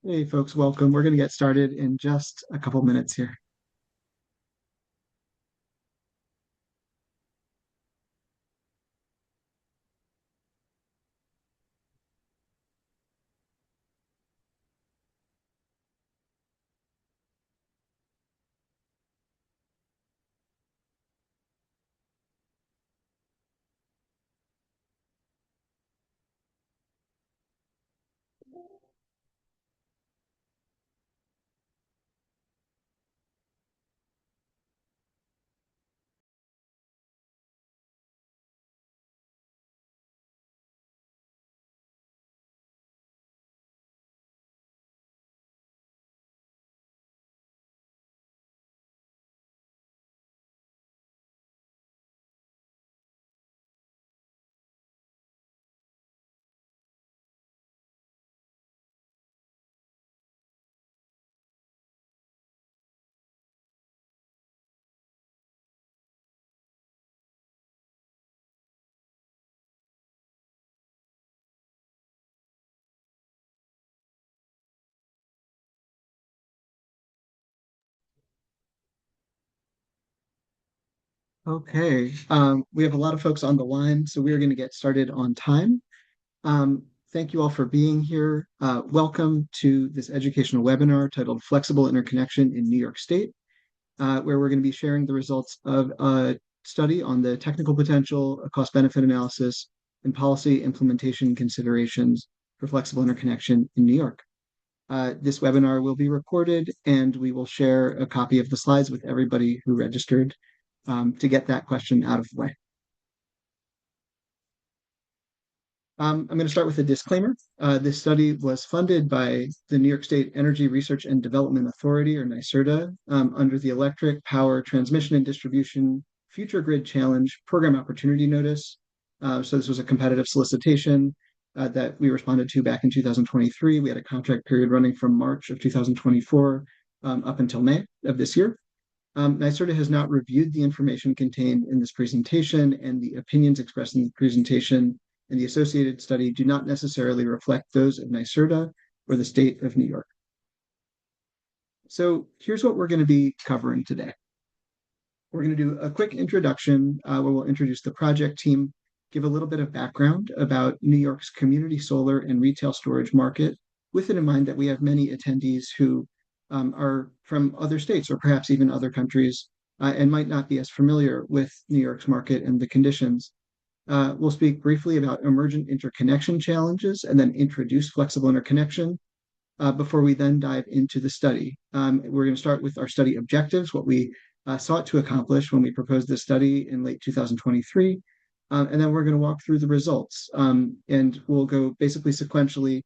Hey folks, welcome. We're going to get started in just a couple minutes here. Okay, we have a lot of folks on the line, so we are going to get started on time. Thank you all for being here. Welcome to this educational webinar titled Flexible Interconnection in New York State, where we're going to be sharing the results of a study on the technical potential, a cost-benefit analysis, and policy implementation considerations for flexible interconnection in New York. This webinar will be recorded and we will share a copy of the slides with everybody who registered to get that question out of the way. I'm going to start with a disclaimer. This study was funded by the New York State Energy Research and Development Authority, or NYSERDA, under the Electric Power Transmission and Distribution Future Grid Challenge Program Opportunity Notice. So this was a competitive solicitation that we responded to back in 2023. We had a contract period running from March of 2024 up until May of this year. NYSERDA has not reviewed the information contained in this presentation, and the opinions expressed in the presentation and the associated study do not necessarily reflect those of NYSERDA or the state of New York. So here's what we're going to be covering today. We're going to do a quick introduction where we'll introduce the project team, give a little bit of background about New York's community solar and retail storage market, with it in mind that we have many attendees who are from other states or perhaps even other countries and might not be as familiar with New York's market and the conditions. We'll speak briefly about emergent interconnection challenges and then introduce flexible interconnection before we then dive into the study. We're going to start with our study objectives, what we sought to accomplish when we proposed this study in late 2023. And then we're going to walk through the results. And we'll go basically sequentially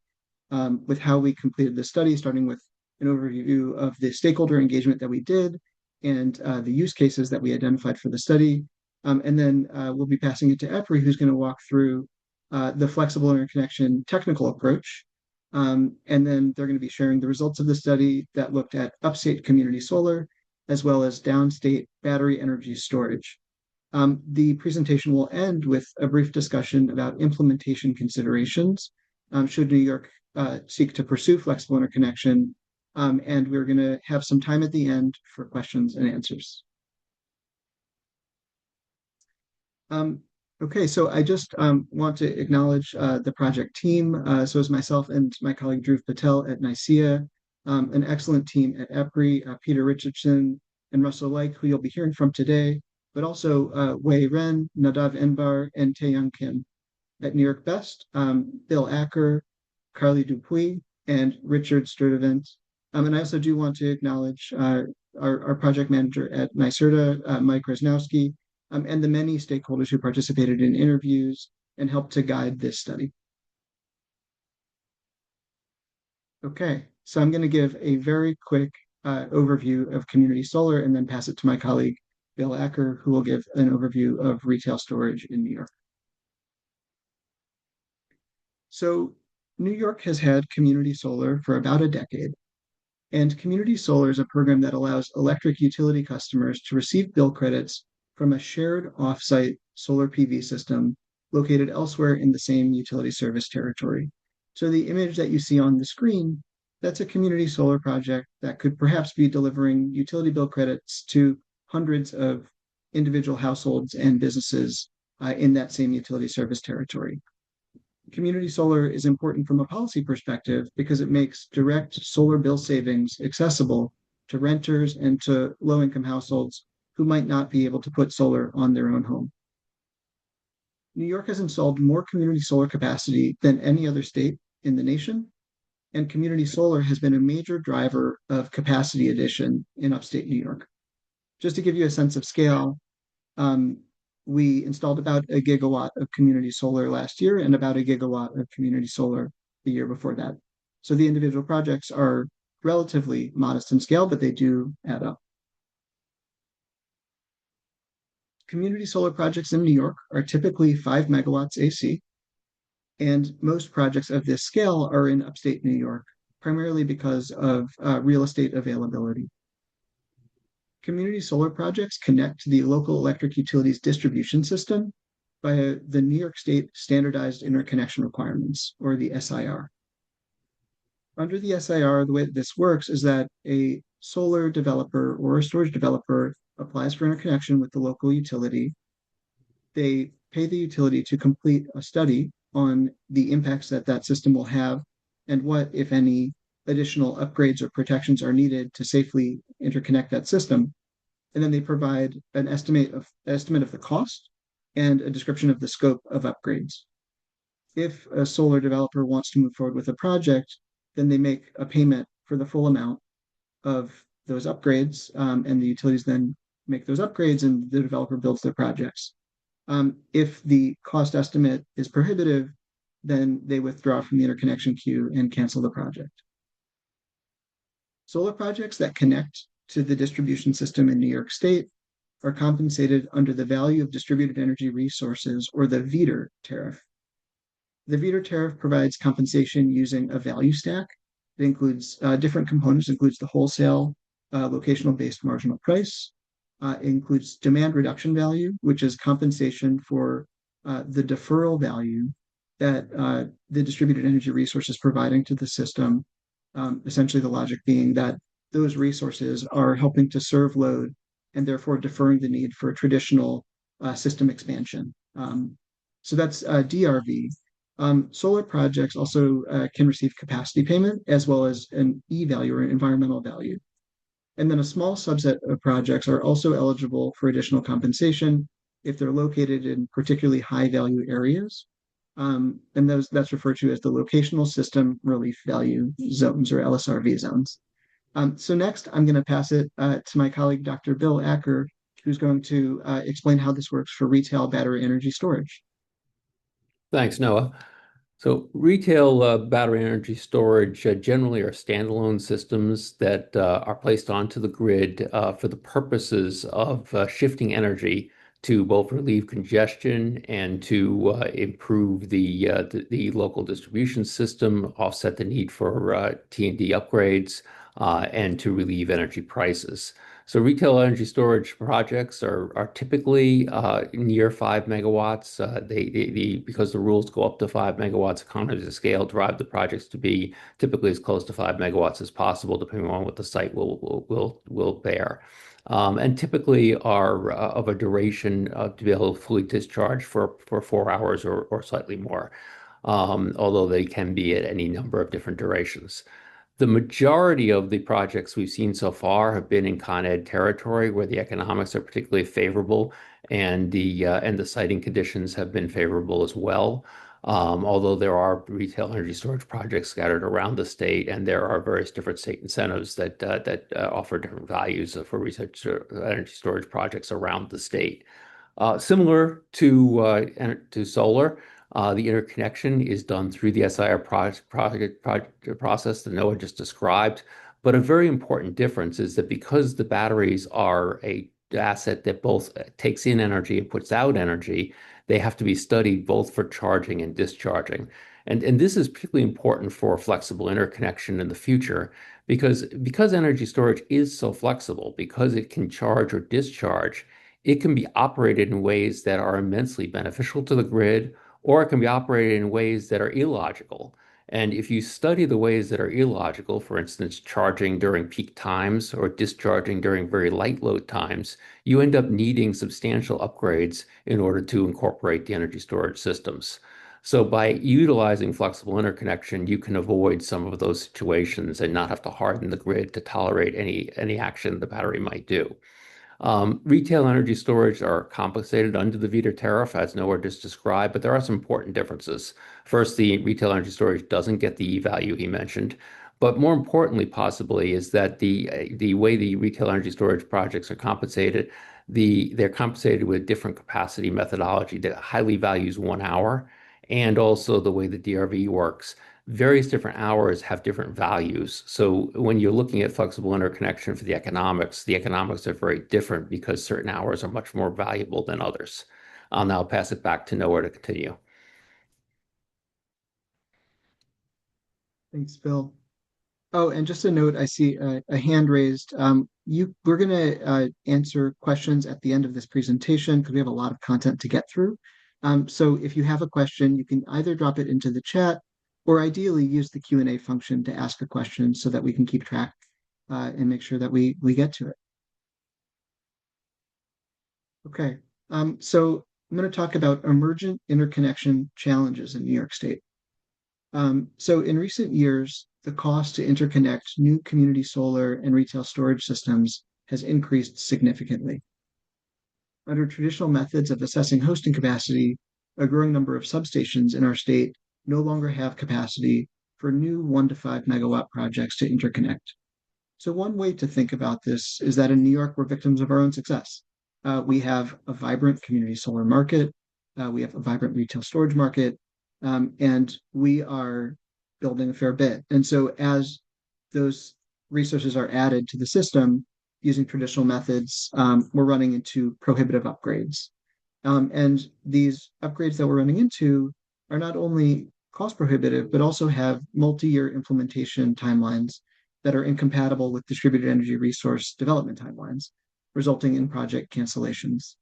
with how we completed the study, starting with an overview of the stakeholder engagement that we did and the use cases that we identified for the study. And then we'll be passing it to EPRI, who's going to walk through the flexible interconnection technical approach. And then they're going to be sharing the results of the study that looked at upstate community solar, as well as downstate battery energy storage. The presentation will end with a brief discussion about implementation considerations. Should New York seek to pursue flexible interconnection? And we're going to have some time at the end for questions and answers. Okay, so I just want to acknowledge the project team. So is myself and my colleague Dhruv Patel at NYSEIA, an excellent team at EPRI, Peter Richardson and Russell Like, who you'll be hearing from today, but also Wei Ren, Nadav Enbar, and Taeyang Kim. At New York Best, Bill Acker, Carly Dupuy, and Richard Sturdivant. And I also do want to acknowledge our project manager at NYSERDA, Mike Resnowski, and the many stakeholders who participated in interviews and helped to guide this study. Okay, so I'm going to give a very quick overview of community solar and then pass it to my colleague, Bill Acker, who will give an overview of retail storage in New York. So New York has had community solar for about a decade. And community solar is a program that allows electric utility customers to receive bill credits from a shared offsite solar PV system located elsewhere in the same utility service territory. So the image that you see on the screen That's a community solar project that could perhaps be delivering utility bill credits to hundreds of individual households and businesses in that same utility service territory. Community solar is important from a policy perspective because it makes direct solar bill savings accessible to renters and to low-income households who might not be able to put solar on their own home. New York has installed more community solar capacity than any other state in the nation, and community solar has been a major driver of capacity addition in upstate New York. Just to give you a sense of scale, um, we installed about a gigawatt of community solar last year and about a gigawatt of community solar the year before that. So the individual projects are relatively modest in scale, but they do add up. Community solar projects in New York are typically 5 megawatts AC, and most projects of this scale are in upstate New York, primarily because of real estate availability. Community solar projects connect to the local electric utilities distribution system by the New York State Standardized Interconnection Requirements, or the SIR. Under the SIR, the way that this works is that a solar developer or a storage developer applies for interconnection with the local utility. They pay the utility to complete a study on the impacts that that system will have and what, if any, additional upgrades or protections are needed to safely interconnect that system. And then they provide an estimate of the cost and a description of the scope of upgrades. If a solar developer wants to move forward with a project, then they make a payment for the full amount of those upgrades, and the utilities then make those upgrades and the developer builds their projects. If the cost estimate is prohibitive, then they withdraw from the interconnection queue and cancel the project. Solar projects that connect to the distribution system in New York State are compensated under the value of distributed energy resources, or the VEDR tariff. The VEDR tariff provides compensation using a value stack. It includes different components. It includes the wholesale locational-based marginal price. It includes demand reduction value, which is compensation for the deferral value that the distributed energy resource is providing to the system. Essentially, the logic being that those resources are helping to serve load and therefore deferring the need for traditional system expansion. So that's DRV. Solar projects also can receive capacity payment as well as an E value or an environmental value. And then a small subset of projects are also eligible for additional compensation if they're located in particularly high value areas. And that's referred to as the locational system relief value zones, or LSRV zones. So next, I'm going to pass it to my colleague, Dr. Bill Acker, who's going to explain how this works for retail battery energy storage. Thanks, Noah. So retail battery energy storage generally are standalone systems that are placed onto the grid for the purposes of shifting energy to both relieve congestion and to improve the local distribution system, offset the need for T&D upgrades, and to relieve energy prices. So retail energy storage projects are typically near 5 megawatts. Because the rules go up to 5 megawatts, economies of scale drive the projects to be typically as close to 5 megawatts as possible, depending on what the site will bear. And typically are of a duration to be able to fully discharge for 4 hours or slightly more, although they can be at any number of different durations. The majority of the projects we've seen so far have been in Con Ed territory where the economics are particularly favorable and the siting conditions have been favorable as well. Although there are retail energy storage projects scattered around the state, and there are various different state incentives that offer different values for research energy storage projects around the state. Similar to solar. The interconnection is done through the SIR project process that Noah just described. But a very important difference is that because the batteries are an asset that both takes in energy and puts out energy, they have to be studied both for charging and discharging. And this is particularly important for flexible interconnection in the future because energy storage is so flexible, because it can charge or discharge, it can be operated in ways that are immensely beneficial to the grid, or it can be operated in ways that are illogical. And if you study the ways that are illogical, for instance, charging during peak times or discharging during very light load times, you end up needing substantial upgrades in order to incorporate the energy storage systems. So by utilizing flexible interconnection, you can avoid some of those situations and not have to harden the grid to tolerate any action the battery might do. Retail energy storage are compensated under the VETR tariff, as Noah just described, but there are some important differences. First, the retail energy storage doesn't get the E value he mentioned, but more importantly, possibly, is that the way the retail energy storage projects are compensated, they're compensated with a different capacity methodology that highly values 1 hour, and also the way the DRV works. Various different hours have different values. So when you're looking at flexible interconnection for the economics are very different because certain hours are much more valuable than others. I'll now pass it back to Noah to continue. Thanks, Bill. Oh, and just a note, I see a hand raised. We're going to answer questions at the end of this presentation because we have a lot of content to get through. So if you have a question, you can either drop it into the chat or ideally use the Q&A function to ask a question so that we can keep track and make sure that we get to it. Okay, so I'm going to talk about emergent interconnection challenges in New York State. So in recent years, the cost to interconnect new community solar and retail storage systems has increased significantly. Under traditional methods of assessing hosting capacity, a growing number of substations in our state no longer have capacity for new 1 to 5 megawatt projects to interconnect. So one way to think about this is that in New York, we're victims of our own success. We have a vibrant community solar market. We have a vibrant retail storage market. And we are building a fair bit. And so as those resources are added to the system using traditional methods, we're running into prohibitive upgrades. And these upgrades that we're running into are not only cost prohibitive, but also have multi-year implementation timelines that are incompatible with distributed energy resource development timelines, resulting in project cancellations.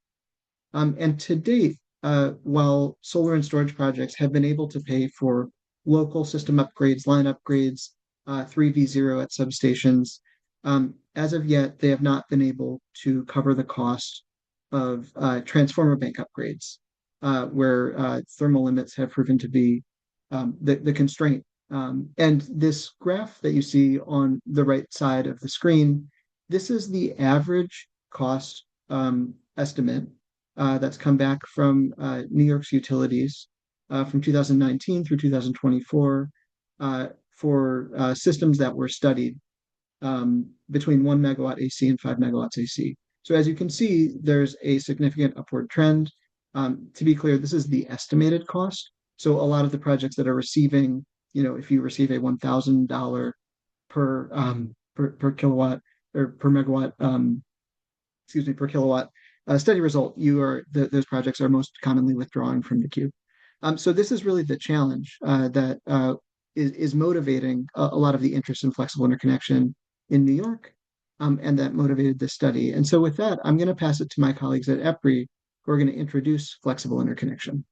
And to date, while solar and storage projects have been able to pay for local system upgrades, line upgrades, 3V0 at substations, as of yet, they have not been able to cover the cost of transformer bank upgrades, where thermal limits have proven to be the constraint. And this graph that you see on the right side of the screen, this is the average cost estimate that's come back from New York's utilities from 2019 through 2024 for systems that were studied between 1 megawatt AC and 5 megawatts AC. So as you can see, there's a significant upward trend. To be clear, this is the estimated cost. So a lot of the projects that are receiving, if you receive a $1,000 per kilowatt or per megawatt, per kilowatt study result, those projects are most commonly withdrawing from the queue. So this is really the challenge that is motivating a lot of the interest in flexible interconnection in New York, and that motivated this study. And so with that, I'm going to pass it to my colleagues at EPRI, who are going to introduce flexible interconnection.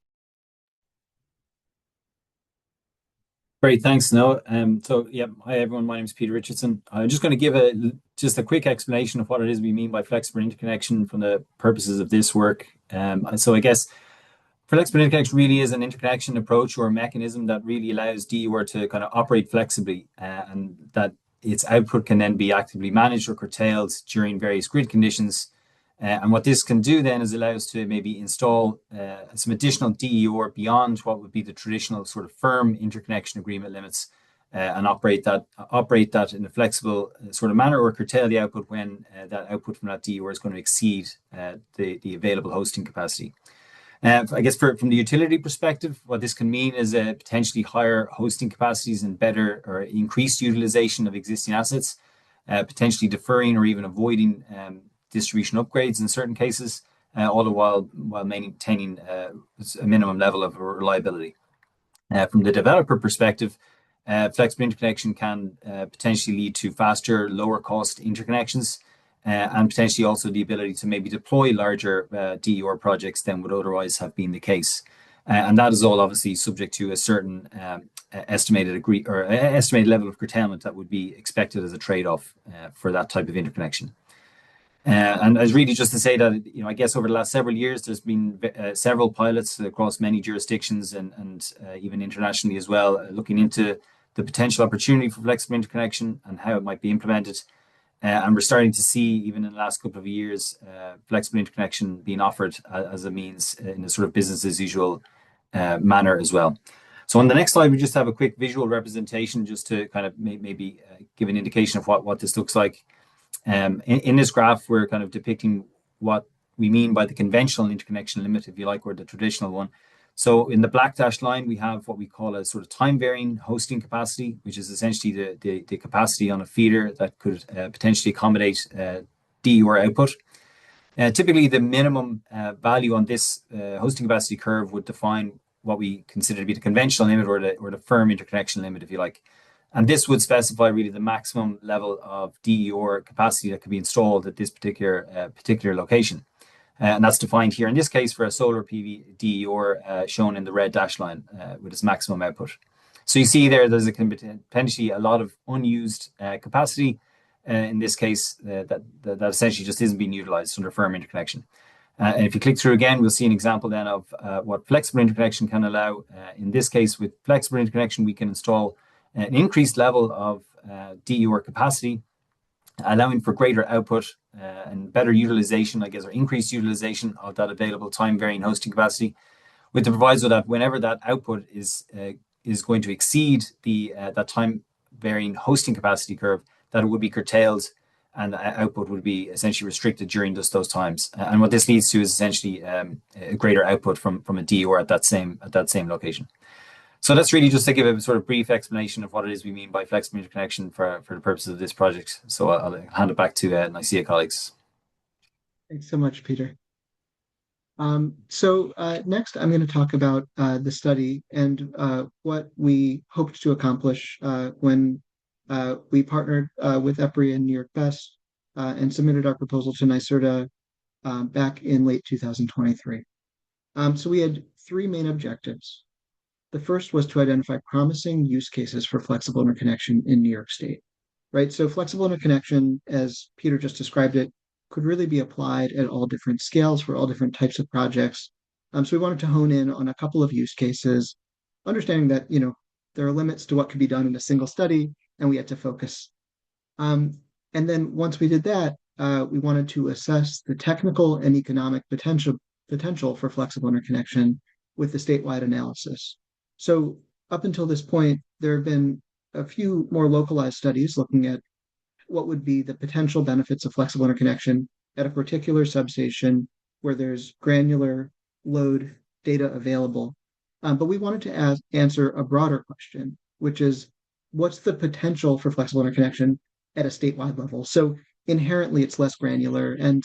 Great, thanks, Noah. Hi everyone. My name is Peter Richardson. I'm just going to give just a quick explanation of what it is we mean by flexible interconnection from the purposes of this work. So I guess flexible interconnection really is an interconnection approach or a mechanism that really allows DER to kind of operate flexibly, and that its output can then be actively managed or curtailed during various grid conditions. And what this can do then is allow us to maybe install some additional DER beyond what would be the traditional sort of firm interconnection agreement limits, and operate that in a flexible sort of manner, or curtail the output when that output from that DER is going to exceed the available hosting capacity. I guess from the utility perspective, what this can mean is potentially higher hosting capacities and better or increased utilization of existing assets, potentially deferring or even avoiding distribution upgrades in certain cases, all the while maintaining a minimum level of reliability. From the developer perspective, flexible interconnection can potentially lead to faster, lower cost interconnections, and potentially also the ability to maybe deploy larger DER projects than would otherwise have been the case. And that is all obviously subject to a certain estimated level of curtailment that would be expected as a trade-off for that type of interconnection. And as really just to say that, I guess over the last several years, there's been several pilots across many jurisdictions and even internationally as well, looking into the potential opportunity for flexible interconnection and how it might be implemented. And we're starting to see, even in the last couple of years, flexible interconnection being offered as a means in a sort of business as usual manner as well. So on the next slide, we just have a quick visual representation just to kind of maybe give an indication of what this looks like. In this graph, we're kind of depicting what we mean by the conventional interconnection limit, if you like, or the traditional one. So in the black dashed line, we have what we call a sort of time-varying hosting capacity, which is essentially the capacity on a feeder that could potentially accommodate DER output. Typically, the minimum value on this hosting capacity curve would define what we consider to be the conventional limit or the firm interconnection limit, if you like. And this would specify really the maximum level of DER capacity that could be installed at this particular location. And that's defined here in this case for a solar PV DER shown in the red dash line with its maximum output. So you see there's potentially a lot of unused capacity in this case that essentially just isn't being utilized under firm interconnection. And if you click through again, we'll see an example then of what flexible interconnection can allow. In this case, with flexible interconnection, we can install an increased level of DER capacity, allowing for greater output and better utilization, I guess, or increased utilization of that available time-varying hosting capacity, with the proviso that whenever that output is going to exceed that time-varying hosting capacity curve, that it would be curtailed and output would be essentially restricted during just those times. And what this leads to is essentially a greater output from a DER at that same location. So that's really just to give a sort of brief explanation of what it is we mean by flexible interconnection for the purposes of this project. So I'll hand it back to NYSEIA colleagues. Thanks so much, Peter. Next, I'm going to talk about the study and what we hoped to accomplish when we partnered with EPRI and New York Best and submitted our proposal to NYSERDA back in late 2023. So we had three main objectives. The first was to identify promising use cases for flexible interconnection in New York State, right? So flexible interconnection, as Peter just described it, could really be applied at all different scales for all different types of projects. So we wanted to hone in on a couple of use cases, understanding that, there are limits to what could be done in a single study, and we had to focus. And then once we did that, we wanted to assess the technical and economic potential for flexible interconnection with the statewide analysis. So up until this point, there have been a few more localized studies looking at what would be the potential benefits of flexible interconnection at a particular substation where there's granular load data available. But we wanted to answer a broader question, which is what's the potential for flexible interconnection at a statewide level? So inherently, it's less granular. And,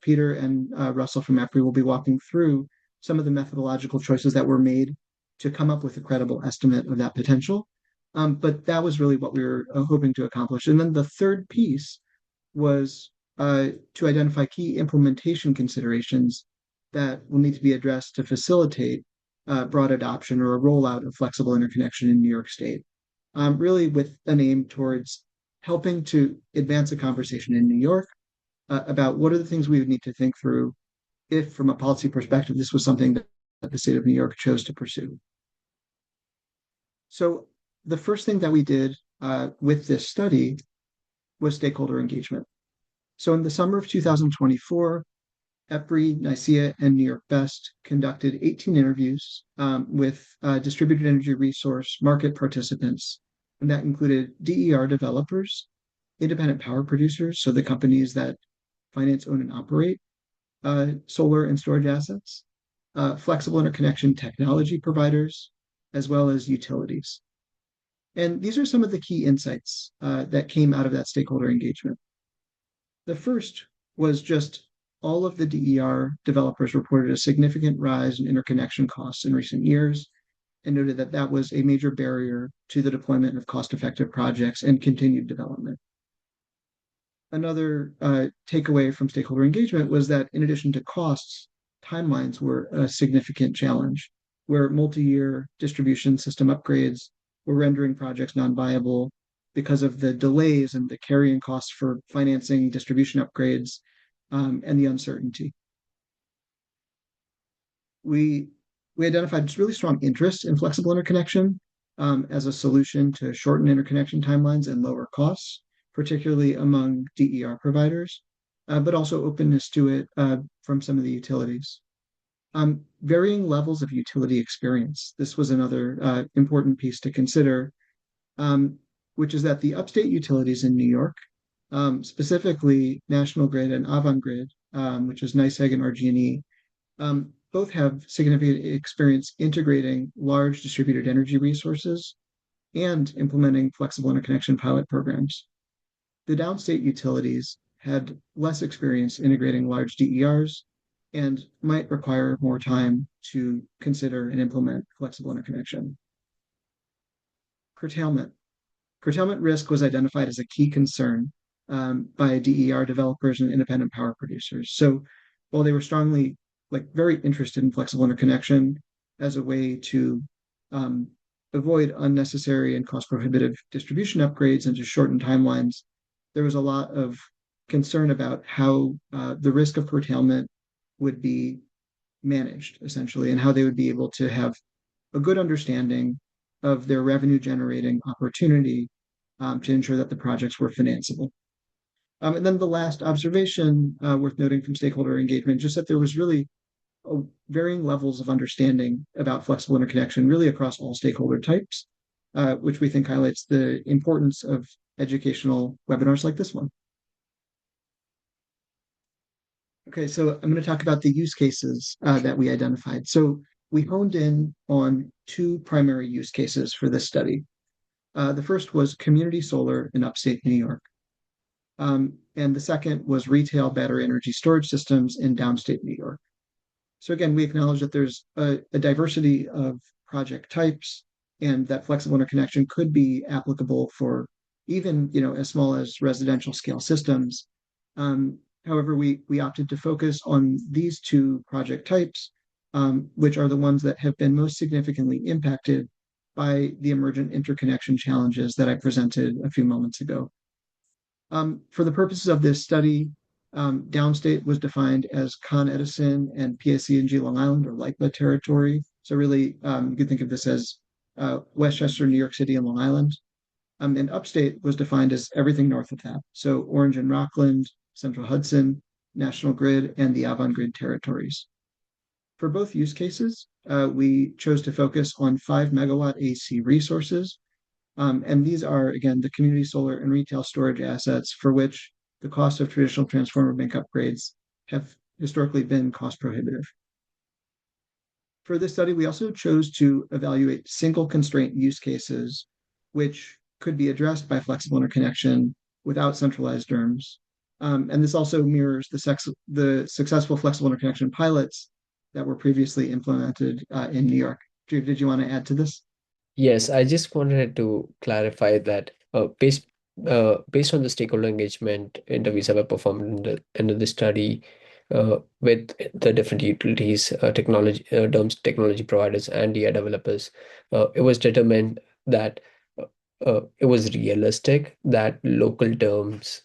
Peter and Russell from EPRI will be walking through some of the methodological choices that were made to come up with a credible estimate of that potential. But that was really what we were hoping to accomplish. And then the third piece was to identify key implementation considerations that will need to be addressed to facilitate broad adoption or a rollout of flexible interconnection in New York State, really with an aim towards helping to advance a conversation in New York about what are the things we would need to think through if, from a policy perspective, this was something that the state of New York chose to pursue. So the first thing that we did with this study was stakeholder engagement. So in the summer of 2024, EPRI, NYSEIA, and New York Best conducted 18 interviews with distributed energy resource market participants. And that included DER developers, independent power producers, so the companies that finance, own, and operate solar and storage assets, flexible interconnection technology providers, as well as utilities. And these are some of the key insights that came out of that stakeholder engagement. The first was just all of the DER developers reported a significant rise in interconnection costs in recent years and noted that that was a major barrier to the deployment of cost-effective projects and continued development. Another takeaway from stakeholder engagement was that in addition to costs, timelines were a significant challenge. where multi-year distribution system upgrades were rendering projects non-viable because of the delays and the carrying costs for financing distribution upgrades, and the uncertainty. We identified just really strong interest in flexible interconnection as a solution to shorten interconnection timelines and lower costs, particularly among DER providers, but also openness to it from some of the utilities. Varying levels of utility experience. This was another important piece to consider, which is that the upstate utilities in New York, specifically National Grid and Avangrid, which is NYSEG and RG&E, both have significant experience integrating large distributed energy resources and implementing flexible interconnection pilot programs. The downstate utilities had less experience integrating large DERs and might require more time to consider and implement flexible interconnection. Curtailment. Curtailment risk was identified as a key concern by DER developers and independent power producers. So while they were strongly, very interested in flexible interconnection as a way to avoid unnecessary and cost prohibitive distribution upgrades and to shorten timelines, there was a lot of concern about how the risk of curtailment would be managed, essentially, and how they would be able to have a good understanding of their revenue generating opportunity to ensure that the projects were financeable. And then the last observation worth noting from stakeholder engagement, just that there was really varying levels of understanding about flexible interconnection really across all stakeholder types, which we think highlights the importance of educational webinars like this one. Okay, so I'm going to talk about the use cases that we identified. So we honed in on two primary use cases for this study. The first was community solar in upstate New York. And the second was retail battery energy storage systems in downstate New York. So again, we acknowledge that there's a diversity of project types and that flexible interconnection could be applicable for even, as small as residential scale systems. However, we opted to focus on these two project types, which are the ones that have been most significantly impacted by the emergent interconnection challenges that I presented a few moments ago. For the purposes of this study, downstate was defined as Con Edison and PSE&G Long Island or LIPA territory. So really, you could think of this as Westchester, New York City, and Long Island. And upstate was defined as everything north of that. So Orange and Rockland, Central Hudson, National Grid, and the Avangrid territories. For both use cases, we chose to focus on 5 megawatt AC resources. And these are, again, the community solar and retail storage assets for which the cost of traditional transformer bank upgrades have historically been cost prohibitive. For this study, we also chose to evaluate single constraint use cases, which could be addressed by flexible interconnection without centralized DERMS. And this also mirrors the successful flexible interconnection pilots that were previously implemented in New York. Drew, did you want to add to this? Yes, I just wanted to clarify that based on the stakeholder engagement interviews that were performed in the study with the different utilities, DERMS technology providers, and DI developers, it was determined that it was realistic that local DERMS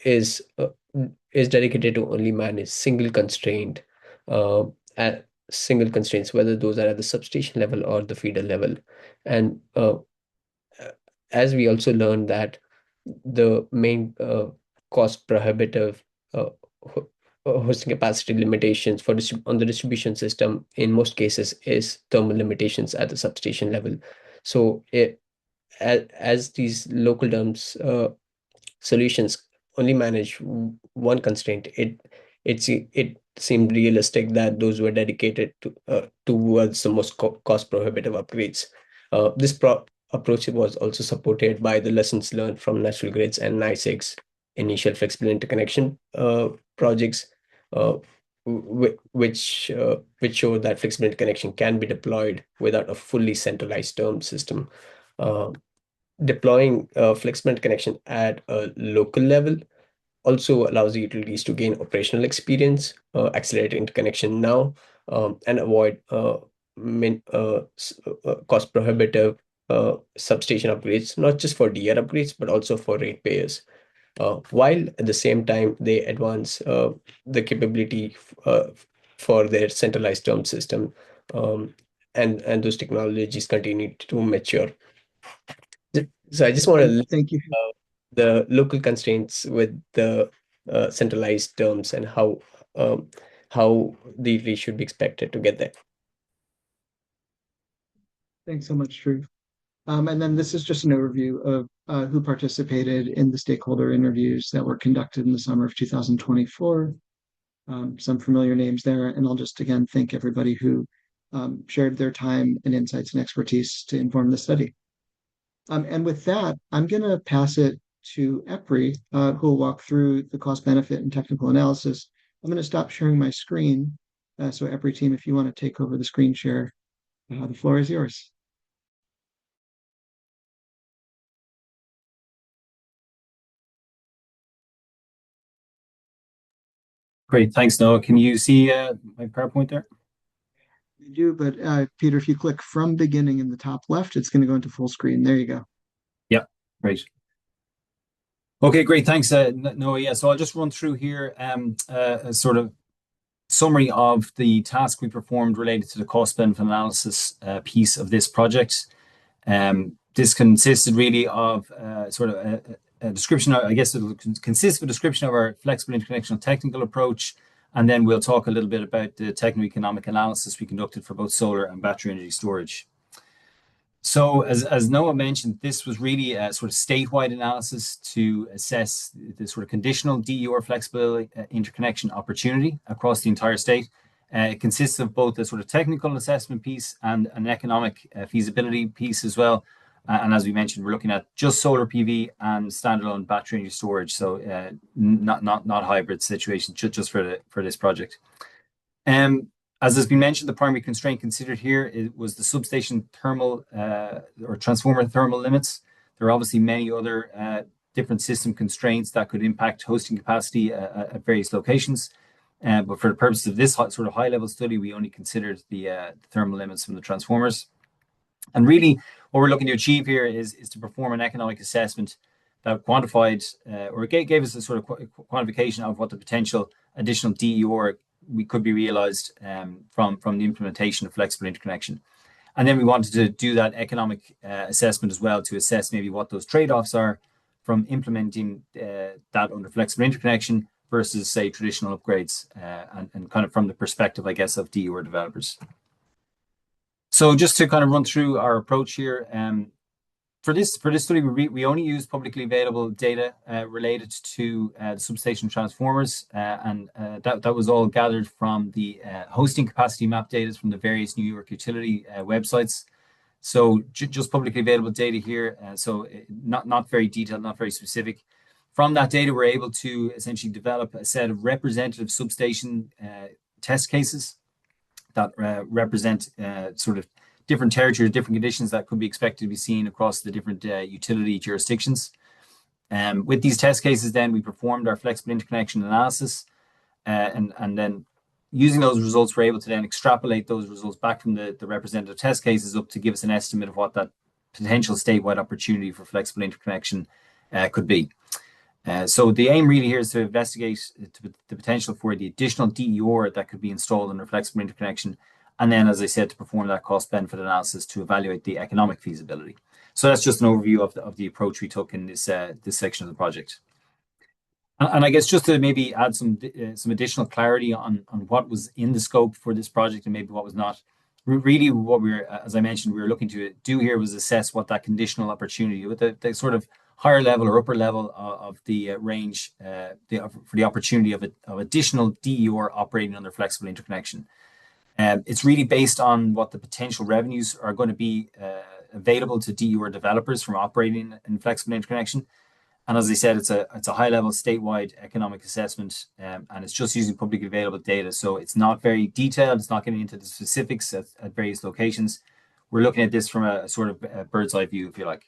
is dedicated to only manage single constraints, whether those are at the substation level or the feeder level. And as we also learned that the main cost prohibitive hosting capacity limitations on the distribution system in most cases is thermal limitations at the substation level. So as these local DERMS solutions only manage one constraint, it seemed realistic that those were dedicated towards the most cost prohibitive upgrades. This approach was also supported by the lessons learned from National Grid's and NYSEG's initial flexible interconnection projects, which show that flexible interconnection can be deployed without a fully centralized term system. Deploying flexible interconnection at a local level also allows the utilities to gain operational experience, accelerate interconnection now, and avoid cost prohibitive substation upgrades, not just for DR upgrades, but also for ratepayers. While at the same time they advance the capability for their centralized term system, and those technologies continue to mature. So I just want to list Thank you. the local constraints with the centralized terms and how they should be expected to get there. Thanks so much, Drew. And then this is just an overview of who participated in the stakeholder interviews that were conducted in the summer of 2024. Some familiar names there, and I'll just again thank everybody who shared their time and insights and expertise to inform the study. And with that, I'm going to pass it to EPRI, who will walk through the cost benefit and technical analysis. I'm going to stop sharing my screen. So EPRI team, if you want to take over the screen share, the floor is yours. Great, thanks, Noah. Can you see my PowerPoint there? You do, but Peter, if you click from beginning in the top left, it's going to go into full screen. There you go. Yeah, great. Okay, great. Thanks, Noah. Yeah, so I'll just run through here a sort of summary of the task we performed related to the cost benefit analysis piece of this project. This consisted really of sort of a description, I guess it consists of a description of our flexible interconnection technical approach, and then we'll talk a little bit about the techno-economic analysis we conducted for both solar and battery energy storage. So as Noah mentioned, this was really a sort of statewide analysis to assess the sort of conditional DER flexibility interconnection opportunity across the entire state. It consists of both a sort of technical assessment piece and an economic feasibility piece as well. And as we mentioned, we're looking at just solar PV and standalone battery energy storage, so not hybrid situation, just for this project. As has been mentioned, the primary constraint considered here was the substation thermal or transformer thermal limits. There are obviously many other different system constraints that could impact hosting capacity at various locations. But for the purpose of this sort of high-level study, we only considered the thermal limits from the transformers. And really, what we're looking to achieve here is to perform an economic assessment that quantified or gave us a sort of quantification of what the potential additional DER we could be realized from the implementation of flexible interconnection. And then we wanted to do that economic assessment as well to assess maybe what those trade-offs are from implementing that under flexible interconnection versus, say, traditional upgrades and kind of from the perspective, I guess, of DER developers. So just to kind of run through our approach here, for this study, we only use publicly available data related to the substation transformers, and that was all gathered from the hosting capacity map data from the various New York utility websites. So just publicly available data here, so not very detailed, not very specific. From that data, we're able to essentially develop a set of representative substation test cases that represent sort of different territories, different conditions that could be expected to be seen across the different utility jurisdictions. With these test cases, then we performed our flexible interconnection analysis, and then using those results, we're able to then extrapolate those results back from the representative test cases up to give us an estimate of what that potential statewide opportunity for flexible interconnection could be. So the aim really here is to investigate the potential for the additional DER that could be installed under flexible interconnection. And then, as I said, to perform that cost benefit analysis to evaluate the economic feasibility. So that's just an overview of the approach we took in this section of the project. And I guess just to maybe add some additional clarity on what was in the scope for this project and maybe what was not. Really, what as I mentioned, we were looking to do here was assess what that conditional opportunity with the sort of higher level or upper level of the range for the opportunity of additional DER operating under flexible interconnection. It's really based on what the potential revenues are going to be available to DER developers from operating in flexible interconnection. And as I said, it's a high-level statewide economic assessment, and it's just using publicly available data. So it's not very detailed. It's not getting into the specifics at various locations. We're looking at this from a sort of a bird's eye view, if you like.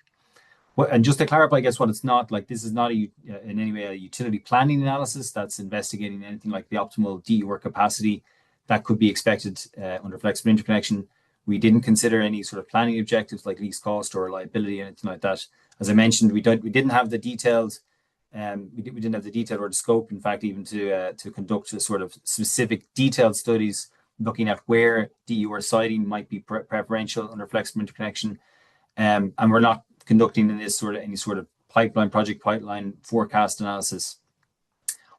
And just to clarify, I guess what it's not, like this is not in any way a utility planning analysis that's investigating anything like the optimal DER capacity. that could be expected under flexible interconnection. We didn't consider any sort of planning objectives like least cost or liability, anything like that. As I mentioned, we didn't have the detailed, we didn't have the detail or the scope, in fact, even to conduct a sort of specific detailed studies looking at where DUR siting might be preferential under flexible interconnection. And we're not conducting in this any sort of project pipeline forecast analysis.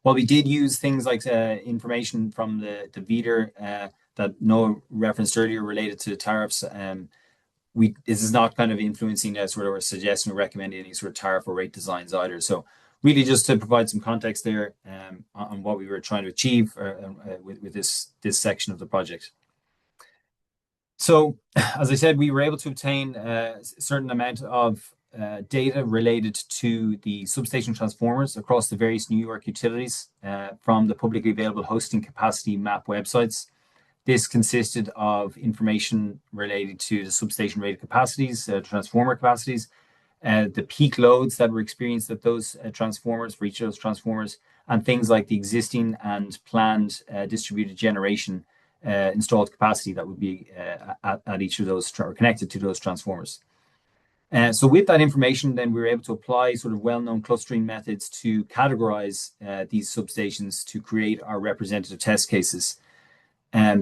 While we did use things like information from the VEDR that Noah referenced earlier related to tariffs, this is not kind of influencing or suggesting or recommending any sort of tariff or rate designs either. So really just to provide some context there on what we were trying to achieve with this section of the project. So as I said, we were able to obtain a certain amount of data related to the substation transformers across the various New York utilities from the publicly available hosting capacity map websites. This consisted of information related to the substation rated capacities, transformer capacities, the peak loads that were experienced at those transformers, for each of those transformers, and things like the existing and planned distributed generation installed capacity that would be at each of those or connected to those transformers. So with that information, then we were able to apply sort of well-known clustering methods to categorize these substations to create our representative test cases.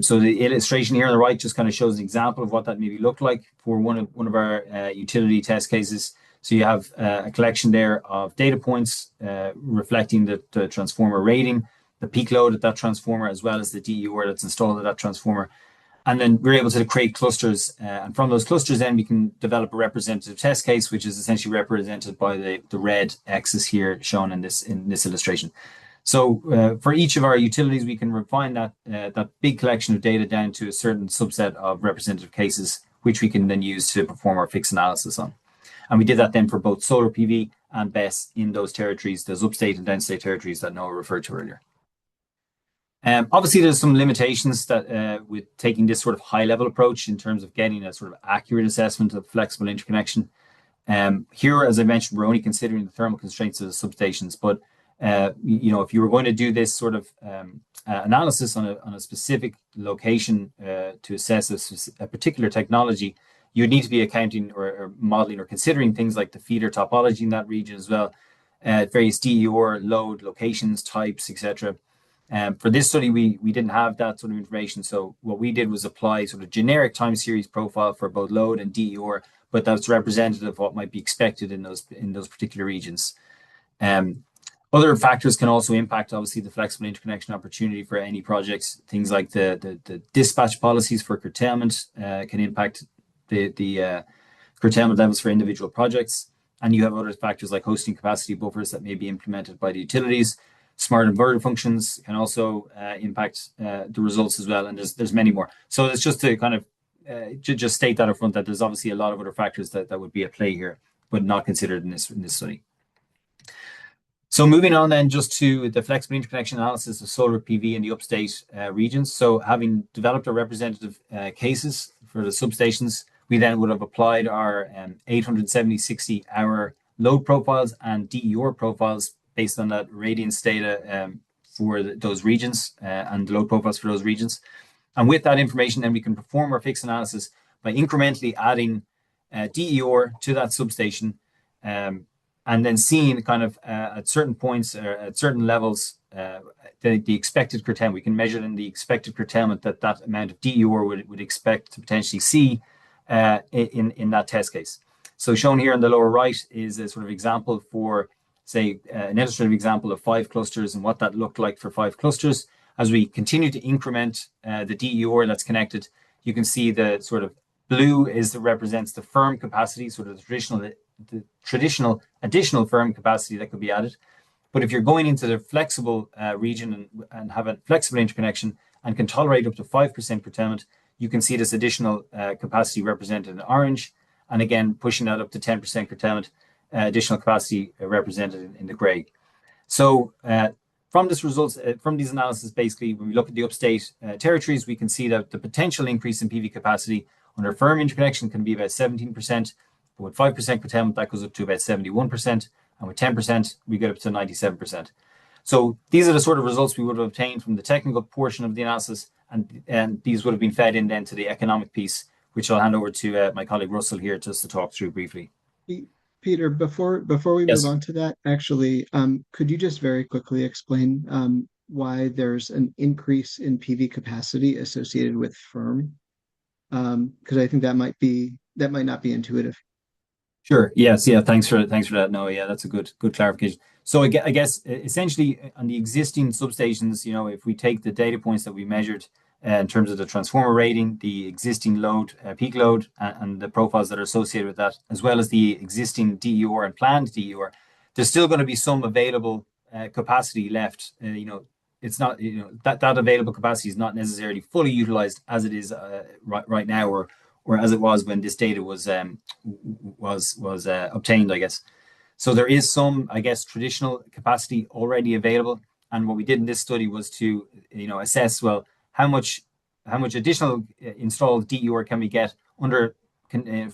So the illustration here on the right just kind of shows an example of what that maybe looked like for one of our utility test cases. So you have a collection there of data points reflecting the transformer rating, the peak load at that transformer, as well as the DUR that's installed at that transformer. And then we're able to create clusters. And from those clusters, then we can develop a representative test case, which is essentially represented by the red X's here shown in this illustration. So for each of our utilities, we can refine that big collection of data down to a certain subset of representative cases, which we can then use to perform our fixed analysis on. And we did that then for both solar PV and BESS in those territories, those upstate and downstate territories that Noah referred to earlier. Obviously, there's some limitations that with taking this sort of high-level approach in terms of getting a sort of accurate assessment of flexible interconnection. Here, as I mentioned, we're only considering the thermal constraints of the substations, but if you were going to do this sort of analysis on a specific location to assess a particular technology, you would need to be accounting or modeling or considering things like the feeder topology in that region as well, various DUR, load, locations, types, etc. For this study, we didn't have that sort of information. So what we did was apply sort of generic time series profile for both load and DUR, but that's representative of what might be expected in those particular regions. Other factors can also impact, obviously, the flexible interconnection opportunity for any projects. Things like the dispatch policies for curtailment can impact the curtailment levels for individual projects. And you have other factors like hosting capacity buffers that may be implemented by the utilities. Smart inverter functions can also impact the results as well. And there's many more. So it's just to kind of just state that up front that there's obviously a lot of other factors that would be at play here, but not considered in this study. So moving on then just to the flexible interconnection analysis of solar PV in the upstate regions. So having developed our representative cases for the substations, we then would have applied our 870-60 hour load profiles and DER profiles based on that radiance data for those regions and the load profiles for those regions. And with that information, then we can perform our fixed analysis by incrementally adding DER to that substation and then seeing kind of at certain points or at certain levels the expected curtailment. We can measure in the expected curtailment that amount of DER would expect to potentially see in that test case. So shown here in the lower right is a sort of example for, say, an illustrative example of 5 clusters and what that looked like for 5 clusters. As we continue to increment the DER that's connected, you can see the sort of blue represents the firm capacity, sort of the traditional additional firm capacity that could be added. But if you're going into the flexible region and have a flexible interconnection and can tolerate up to 5% curtailment, you can see this additional capacity represented in orange, and again pushing that up to 10% curtailment, additional capacity represented in the gray. So from these results, from these analyses, basically, when we look at the upstate territories, we can see that the potential increase in PV capacity under firm interconnection can be about 17%, but with 5% curtailment, that goes up to about 71%, and with 10%, we get up to 97%. So these are the sort of results we would have obtained from the technical portion of the analysis, and these would have been fed in then to the economic piece, which I'll hand over to my colleague Russell here just to talk through briefly. Peter, before we move Yes. on to that, actually, could you just very quickly explain why there's an increase in PV capacity associated with firm? Because I think that might not be intuitive. Sure. Yes. Yeah. Thanks for that. No. Yeah. That's a good clarification. So I guess essentially on the existing substations, if we take the data points that we measured in terms of the transformer rating, the existing load, peak load, and the profiles that are associated with that, as well as the existing DER and planned DER, there's still going to be some available capacity left. It's not that available capacity is not necessarily fully utilized as it is right now, or as it was when this data was obtained, I guess. So there is some, I guess, traditional capacity already available. And what we did in this study was to, assess, well, how much additional installed DER can we get under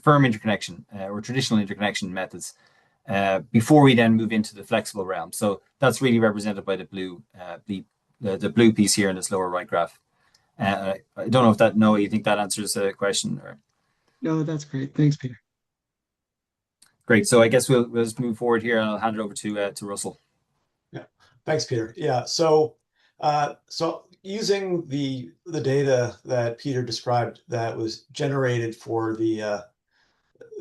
firm interconnection or traditional interconnection methods before we then move into the flexible realm. So that's really represented by the blue piece here in this lower right graph. I don't know if that, Noah, you think that answers the question? Or... No, that's great. Thanks, Peter. Great. So I guess we'll just move forward here, and I'll hand it over to Russell. Yeah. Thanks, Peter. Yeah. So using the data that Peter described that was generated for the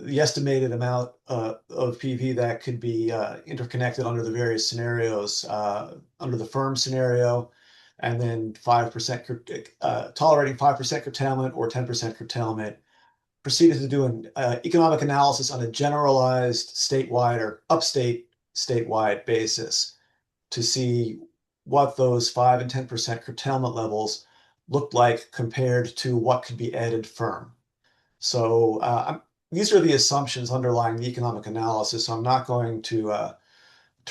estimated amount of PV that could be interconnected under the various scenarios, under the firm scenario, and then 5% tolerating 5% curtailment or 10% curtailment, proceeded to do an economic analysis on a generalized statewide or upstate statewide basis to see what those 5 and 10% curtailment levels looked like compared to what could be added firm. So these are the assumptions underlying the economic analysis. So I'm not going to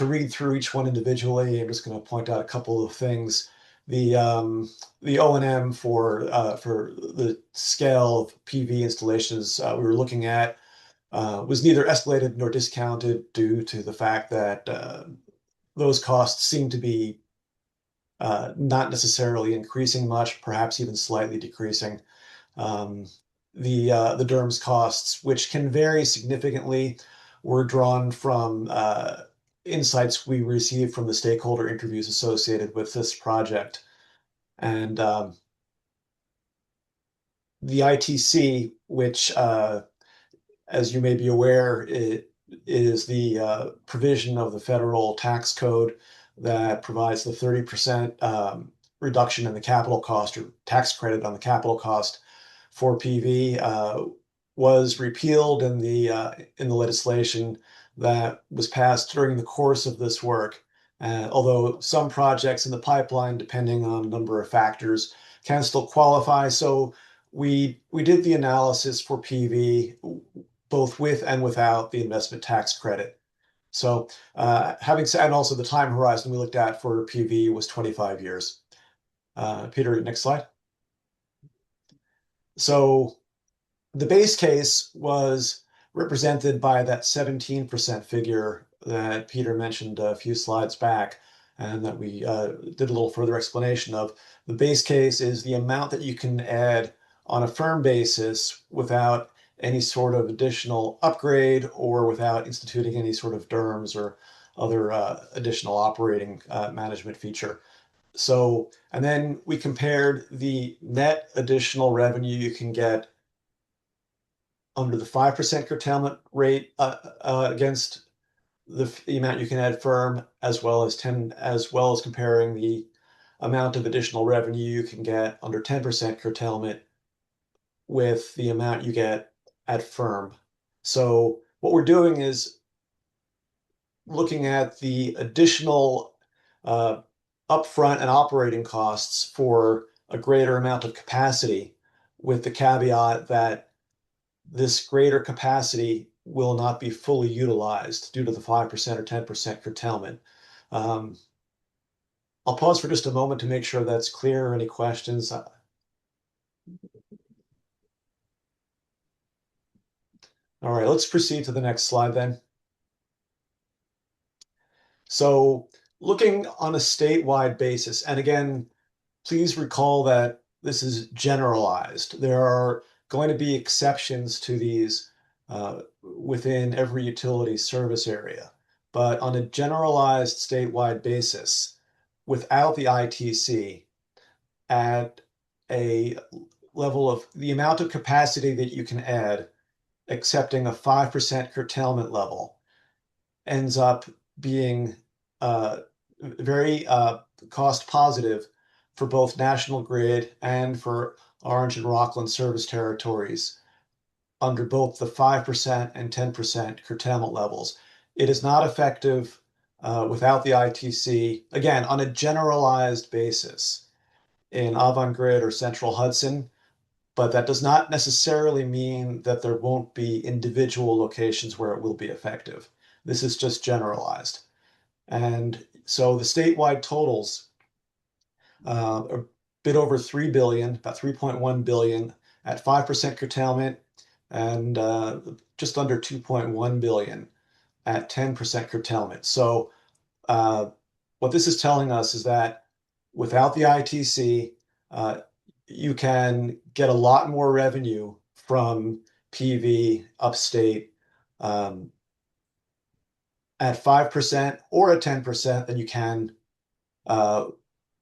read through each one individually. I'm just going to point out a couple of things. The O&M for the scale of PV installations we were looking at was neither escalated nor discounted due to the fact that those costs seem to be not necessarily increasing much, perhaps even slightly decreasing. The DERMS costs, which can vary significantly, were drawn from insights we received from the stakeholder interviews associated with this project. And the ITC, which, as you may be aware, it is the provision of the federal tax code that provides the 30% reduction in the capital cost or tax credit on the capital cost for PV, was repealed in the legislation that was passed during the course of this work. Although some projects in the pipeline, depending on a number of factors, can still qualify. So we did the analysis for PV both with and without the investment tax credit. So having said, and also the time horizon we looked at for PV was 25 years. Peter, next slide. So the base case was represented by that 17% figure that Peter mentioned a few slides back, and that we did a little further explanation of. The base case is the amount that you can add on a firm basis without any sort of additional upgrade or without instituting any sort of DERMS or other additional operating management feature. So, and then we compared the net additional revenue you can get under the 5% curtailment rate against the amount you can add firm, as well as comparing the amount of additional revenue you can get under 10% curtailment with the amount you get at firm. So what we're doing is looking at the additional upfront and operating costs for a greater amount of capacity, with the caveat that this greater capacity will not be fully utilized due to the 5% or 10% curtailment. I'll pause for just a moment to make sure that's clear. Any questions? All right, let's proceed to the next slide then. So looking on a statewide basis, and again, please recall that this is generalized. There are going to be exceptions to these within every utility service area. But on a generalized statewide basis, without the ITC, at a level of the amount of capacity that you can add, accepting a 5% curtailment level, ends up being very cost positive for both National Grid and for Orange and Rockland service territories under both the 5% and 10% curtailment levels. It is not effective without the ITC, again, on a generalized basis in Avangrid or Central Hudson, but that does not necessarily mean that there won't be individual locations where it will be effective. This is just generalized. And so the statewide totals are a bit over 3 billion, about 3.1 billion at 5% curtailment, and just under 2.1 billion at 10% curtailment. So what this is telling us is that without the ITC, you can get a lot more revenue from PV upstate at 5% or at 10% than you can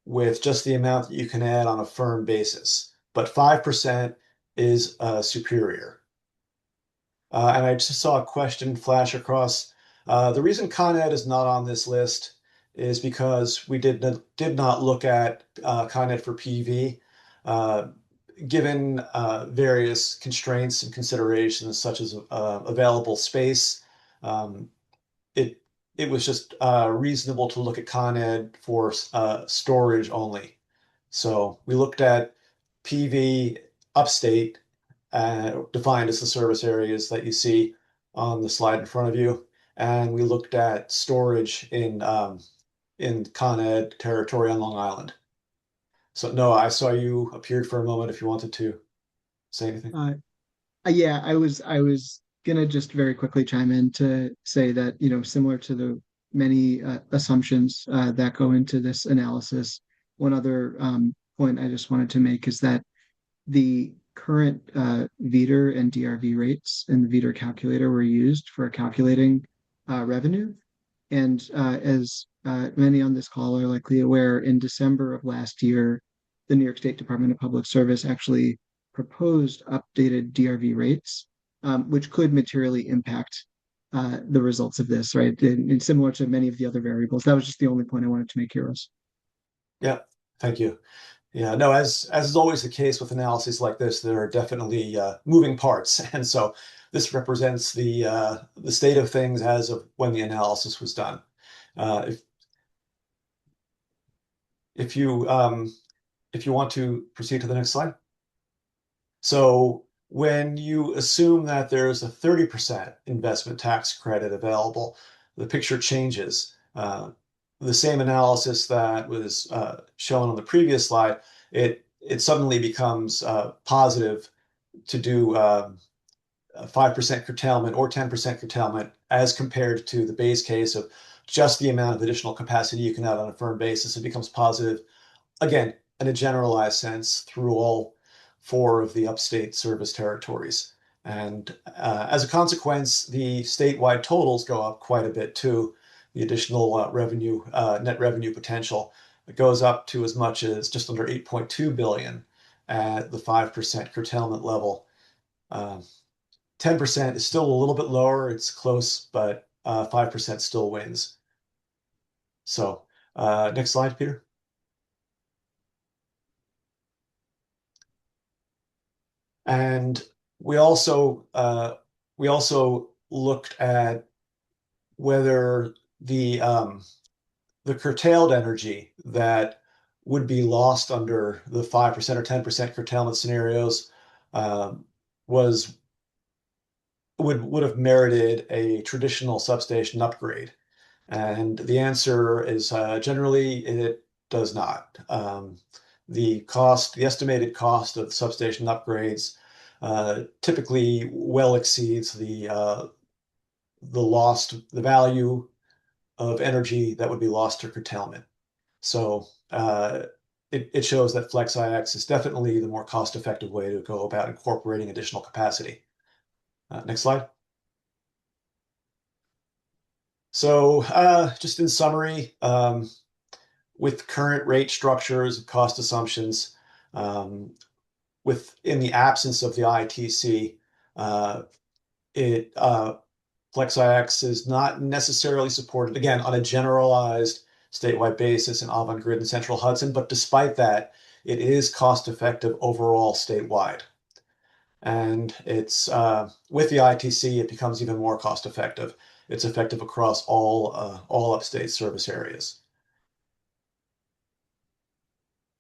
with just the amount that you can add on a firm basis. But 5% is superior. And I just saw a question flash across. The reason Con Ed is not on this list is because we did not look at Con Ed for PV. Given various constraints and considerations such as available space, it was just reasonable to look at Con Ed for storage only. So we looked at PV upstate, defined as the service areas that you see on the slide in front of you, and we looked at storage in Con Ed territory on Long Island. So Noah, I saw you appeared for a moment if you wanted to say anything. Yeah, I was gonna just very quickly chime in to say that, similar to the many assumptions that go into this analysis, one other point I just wanted to make is that the current VETR and DRV rates in the VETR calculator were used for calculating revenue. And as many on this call are likely aware, in December of last year, the New York State Department of Public Service actually proposed updated DRV rates, which could materially impact the results of this, right? And similar to many of the other variables. That was just the only point I wanted to make, Heroes. Yeah, thank you. Yeah, no, as is always the case with analyses like this, there are definitely moving parts, and so this represents the state of things as of when the analysis was done. If you want to proceed to the next slide. So when you assume that there's a 30% investment tax credit available, the picture changes. The same analysis that was shown on the previous slide, it suddenly becomes positive to do 5% curtailment or 10% curtailment as compared to the base case of just the amount of additional capacity you can add on a firm basis. It becomes positive, again, in a generalized sense through all 4 of the upstate service territories. And as a consequence, the statewide totals go up quite a bit too. The additional net revenue potential, it goes up to as much as just under 8.2 billion at the 5% curtailment level. 10% is still a little bit lower. It's close, but 5% still wins. So next slide, Peter. And we also looked at whether the curtailed energy that would be lost under the 5% or 10% curtailment scenarios would have merited a traditional substation upgrade. And the answer is generally it does not. The estimated cost of substation upgrades typically well exceeds the value of energy that would be lost to curtailment. So it shows that FlexIX is definitely the more cost-effective way to go about incorporating additional capacity. Next slide. So just in summary, with current rate structures and cost assumptions, in the absence of the ITC, FlexIX is not necessarily supported, again, on a generalized statewide basis in Avangrid and Central Hudson, but despite that, it is cost-effective overall statewide. And it's with the ITC, it becomes even more cost-effective. It's effective across all upstate service areas.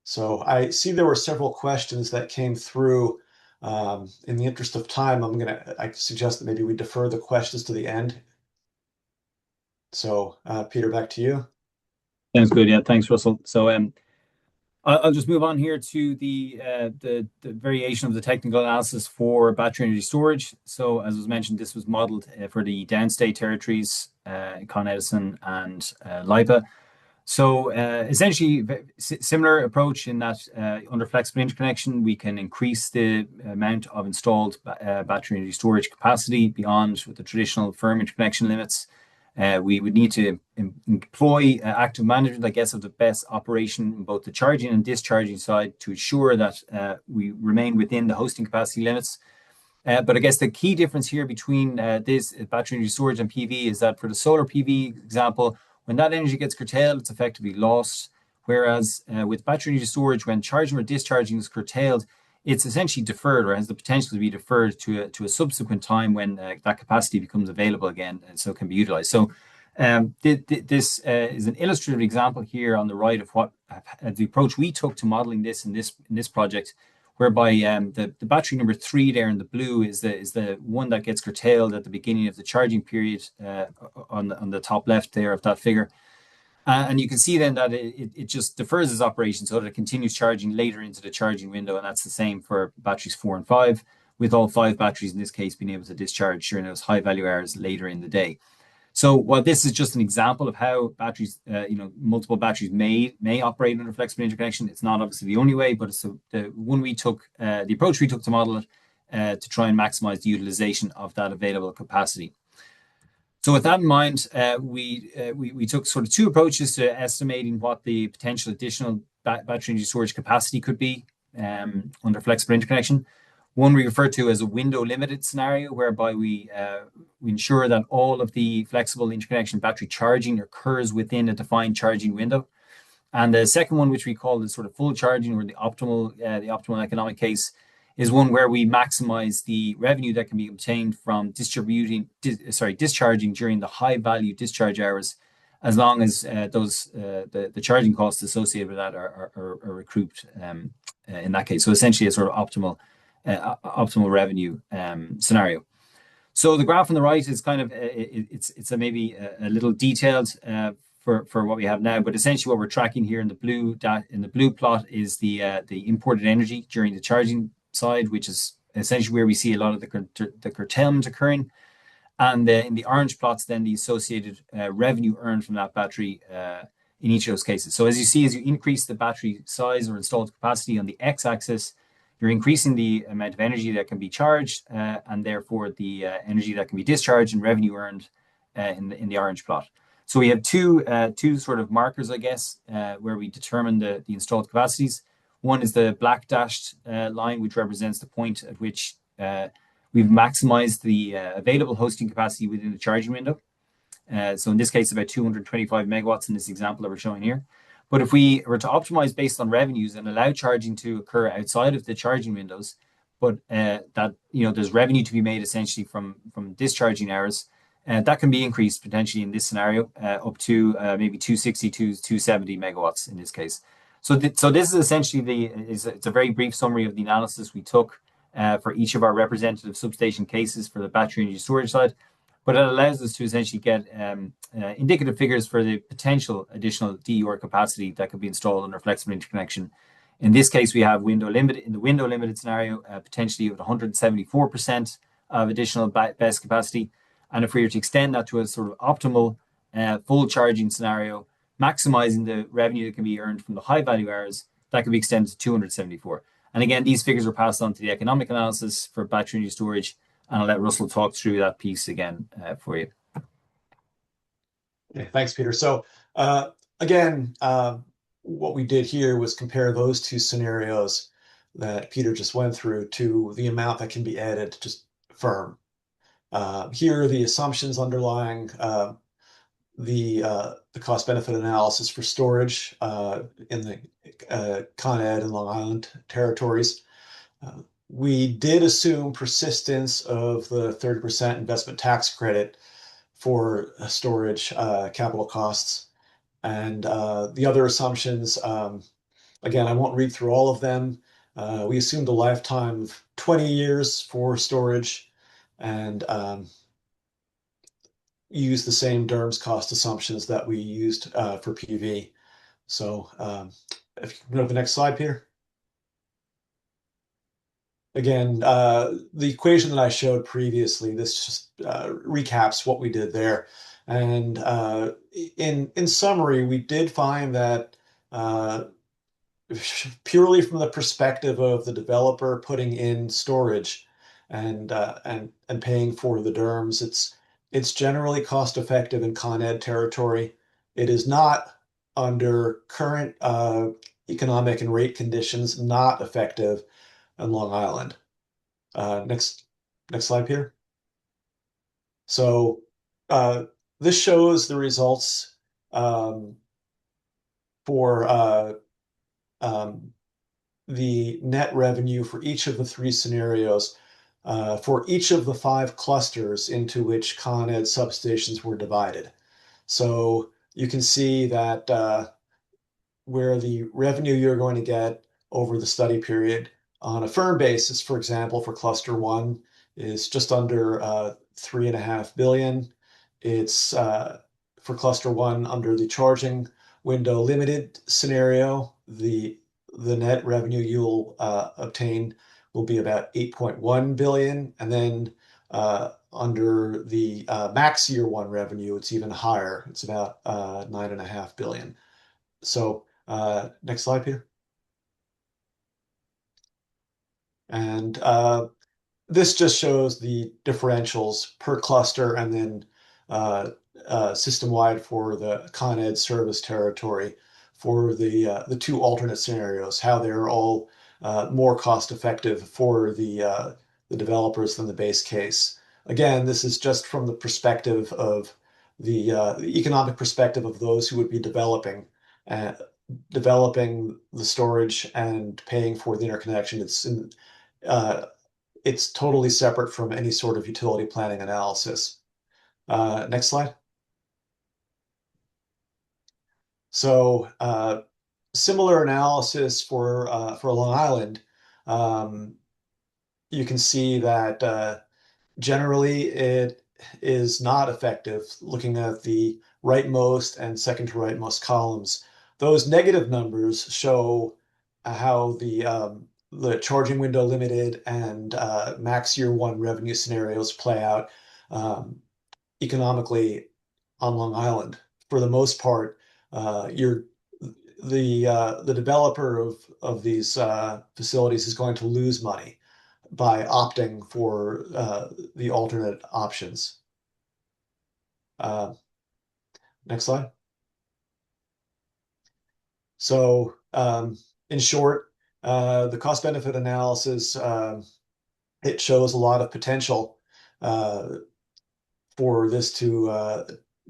So I see there were several questions that came through. In the interest of time, I suggest that maybe we defer the questions to the end. So Peter, back to you. Sounds good. Yeah, thanks, Russell. So I'll just move on here to the variation of the technical analysis for battery energy storage. So as was mentioned, this was modeled for the downstate territories, Con Edison and LIPA. So essentially, similar approach in that under flexible interconnection, we can increase the amount of installed battery energy storage capacity beyond the traditional firm interconnection limits. We would need to employ active management, I guess, of the best operation in both the charging and discharging side to ensure that we remain within the hosting capacity limits. But I guess the key difference here between this battery energy storage and PV is that for the solar PV example, when that energy gets curtailed, it's effectively lost. Whereas with battery energy storage, when charging or discharging is curtailed, it's essentially deferred or has the potential to be deferred to a subsequent time when that capacity becomes available again and so can be utilized. So this is an illustrative example here on the right of what the approach we took to modeling this in this project, whereby the battery number 3 there in the blue is the one that gets curtailed at the beginning of the charging period on the top left there of that figure. And you can see then that it just defers its operation so that it continues charging later into the charging window. And that's the same for batteries 4 and 5, with all 5 batteries in this case being able to discharge during those high value hours later in the day. So while this is just an example of how batteries, multiple batteries may operate under flexible interconnection, it's not obviously the only way, but it's the approach we took to model it to try and maximize the utilization of that available capacity. So with that in mind, we took sort of 2 approaches to estimating what the potential additional battery energy storage capacity could be under flexible interconnection. One we refer to as a window limited scenario, whereby we ensure that all of the flexible interconnection battery charging occurs within a defined charging window. And the second one, which we call the sort of full charging or the optimal economic case, is one where we maximize the revenue that can be obtained from discharging during the high value discharge hours, as long as the charging costs associated with that are recouped in that case. So essentially a sort of optimal revenue scenario. So the graph on the right is kind of it's maybe a little detailed for what we have now, but essentially what we're tracking here in the blue plot is the imported energy during the charging side, which is essentially where we see a lot of the curtailment occurring, and in the orange plots then the associated revenue earned from that battery in each of those cases. So as you see, as you increase the battery size or installed capacity on the x-axis, you're increasing the amount of energy that can be charged and therefore the energy that can be discharged and revenue earned in the orange plot. So we have two sort of markers, I guess, where we determine the installed capacities. One is the black dashed line, which represents the point at which we've maximized the available hosting capacity within the charging window. So in this case, about 225 megawatts in this example that we're showing here. But if we were to optimize based on revenues and allow charging to occur outside of the charging windows, but that there's revenue to be made essentially from discharging hours, that can be increased potentially in this scenario up to maybe 260 to 270 megawatts in this case. So this is essentially it's a very brief summary of the analysis we took for each of our representative substation cases for the battery energy storage side. But it allows us to essentially get indicative figures for the potential additional DER capacity that could be installed under flexible interconnection. In this case, we have window limited scenario, potentially with 174% of additional BESS capacity. And if we were to extend that to a sort of optimal full charging scenario, maximizing the revenue that can be earned from the high value hours, that could be extended to 274. And again, these figures are passed on to the economic analysis for battery energy storage, and I'll let Russell talk through that piece again for you. Okay, thanks, Peter. So again, what we did here was compare those two scenarios that Peter just went through to the amount that can be added to firm. Here are the assumptions underlying the cost benefit analysis for storage in the Con Ed and Long Island territories. We did assume persistence of the 30% investment tax credit for storage capital costs. And the other assumptions, again, I won't read through all of them. We assumed a lifetime of 20 years for storage and use the same DERMS cost assumptions that we used for PV. So if you can go to the next slide, Peter. Again, the equation that I showed previously, this just recaps what we did there. And in summary, we did find that purely from the perspective of the developer putting in storage and paying for the DERMS, it's generally cost effective in Con Ed territory. It is not under current economic and rate conditions, not effective on Long Island. Next slide, Peter. So this shows the results for the net revenue for each of the three scenarios for each of the 5 clusters into which Con Ed substations were divided. So you can see that where the revenue you're going to get over the study period on a firm basis, for example, for cluster 1 is just under 3.5 billion. It's for cluster 1 under the charging window limited scenario, the net revenue you'll obtain will be about 8.1 billion. And then under the max year 1 revenue, it's even higher. It's about 9.5 billion. So next slide, Peter. And this just shows the differentials per cluster and then system-wide for the Con Ed service territory for the 2 alternate scenarios, how they're all more cost-effective for the developers than the base case. Again, this is just from the perspective of the economic perspective of those who would be developing the storage and paying for the interconnection. It's totally separate from any sort of utility planning analysis. Next slide. So similar analysis for Long Island. You can see that generally it is not effective looking at the rightmost and second to rightmost columns. Those negative numbers show how the charging window limited and max year 1 revenue scenarios play out economically on Long Island. For the most part, the developer of these facilities is going to lose money by opting for the alternate options. Next slide. So in short, the cost benefit analysis, it shows a lot of potential for this to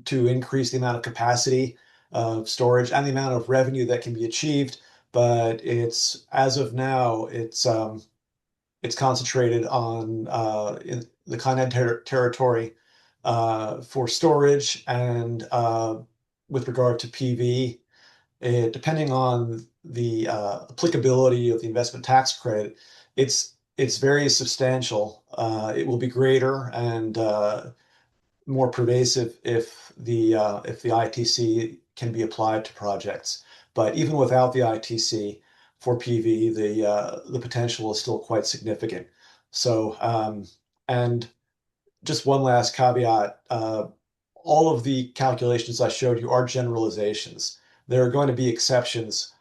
increase the amount of capacity of storage and the amount of revenue that can be achieved. But it's, as of now, it's concentrated on in the Con Ed territory for storage and with regard to PV. Depending on the applicability of the investment tax credit, it's very substantial. It will be greater and more pervasive if the ITC can be applied to projects. But even without the ITC for PV, the potential is still quite significant. So and just one last caveat. all of the calculations I showed you are generalizations. There are going to be exceptions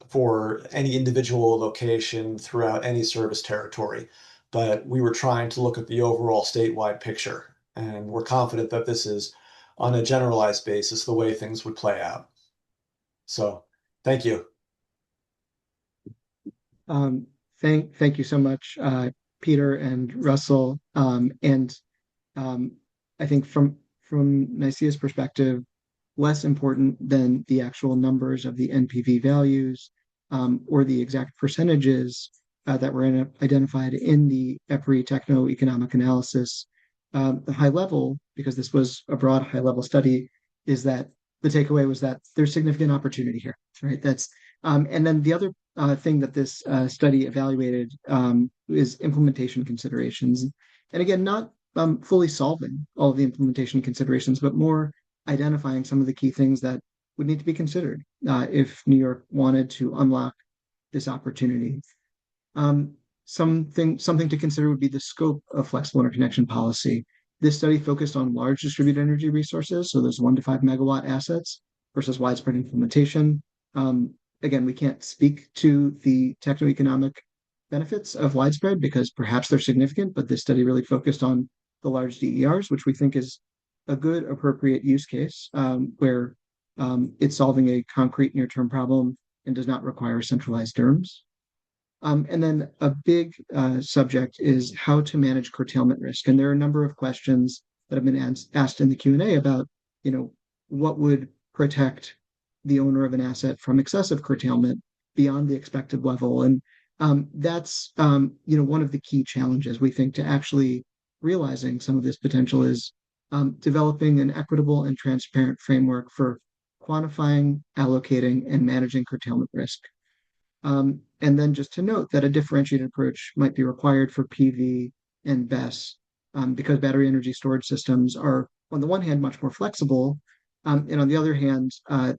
for any individual location throughout any service territory, but we were trying to look at the overall statewide picture, and we're confident that this is, on a generalized basis, the way things would play out. So, thank you. Thank you so much, Peter and Russell. I think from NYSEIA's perspective, less important than the actual numbers of the NPV values or the exact percentages that were identified in the EPRI techno-economic analysis. The high level, because this was a broad high level study, is that the takeaway was that there's significant opportunity here, right? And then the other thing that this study evaluated is implementation considerations. And again, not fully solving all of the implementation considerations, but more identifying some of the key things that would need to be considered if New York wanted to unlock this opportunity. Something to consider would be the scope of flexible interconnection policy. This study focused on large distributed energy resources, so those 1 to 5 megawatt assets versus widespread implementation. Again, we can't speak to the techno-economic benefits of widespread because perhaps they're significant, but this study really focused on the large DERs, which we think is a good, appropriate use case where it's solving a concrete near-term problem and does not require centralized DERMS. And then a big subject is how to manage curtailment risk. And there are a number of questions that have been asked in the Q&A about, what would protect the owner of an asset from excessive curtailment beyond the expected level. And that's, one of the key challenges we think to actually realizing some of this potential is developing an equitable and transparent framework for quantifying, allocating, and managing curtailment risk. And then just to note that a differentiated approach might be required for PV and BESS because battery energy storage systems are, on the one hand, much more flexible, and on the other hand,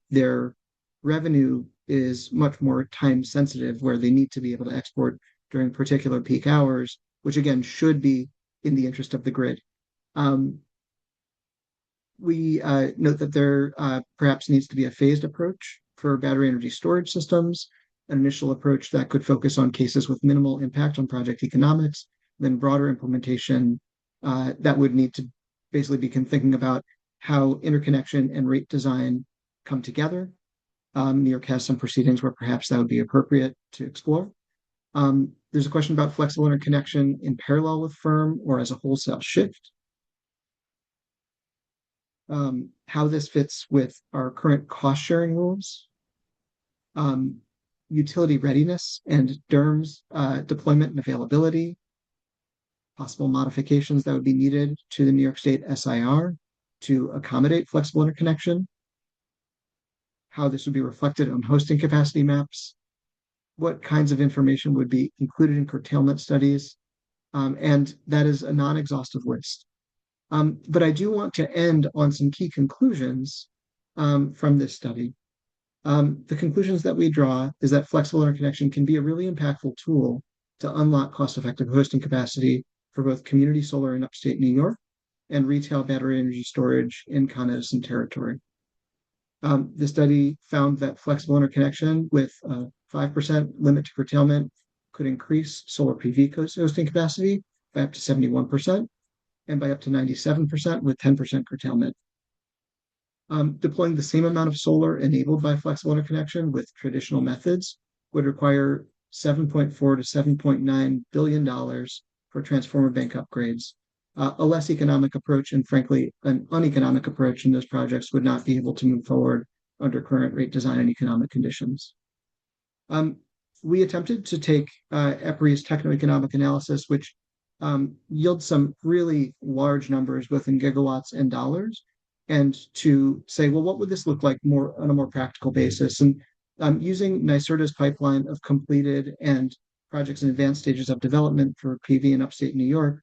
their revenue is much more time sensitive, where they need to be able to export during particular peak hours, which again should be in the interest of the grid. We note that there perhaps needs to be a phased approach for battery energy storage systems, an initial approach that could focus on cases with minimal impact on project economics, then broader implementation that would need to basically be thinking about how interconnection and rate design come together. New York has some proceedings where perhaps that would be appropriate to explore. There's a question about flexible interconnection in parallel with firm or as a wholesale shift. How this fits with our current cost sharing rules. Utility readiness and DERMS deployment and availability, possible modifications that would be needed to the New York State SIR to accommodate flexible interconnection, how this would be reflected on hosting capacity maps, what kinds of information would be included in curtailment studies, and that is a non-exhaustive list. But I do want to end on some key conclusions from this study. The conclusions that we draw is that flexible interconnection can be a really impactful tool to unlock cost-effective hosting capacity for both community solar in upstate New York and retail battery energy storage in Con Edison territory. The study found that flexible interconnection with a 5% limit to curtailment could increase solar PV hosting capacity by up to 71% and by up to 97% with 10% curtailment. Deploying the same amount of solar enabled by flexible interconnection with traditional methods would require $7.4 to $7.9 billion for transformer bank upgrades. A less economic approach and frankly, an uneconomic approach in those projects would not be able to move forward under current rate design and economic conditions. We attempted to take EPRI's techno-economic analysis, which yields some really large numbers, both in gigawatts and dollars, and to say, well, what would this look like on a more practical basis? And using NYSERDA's pipeline of completed and projects in advanced stages of development for PV in upstate New York,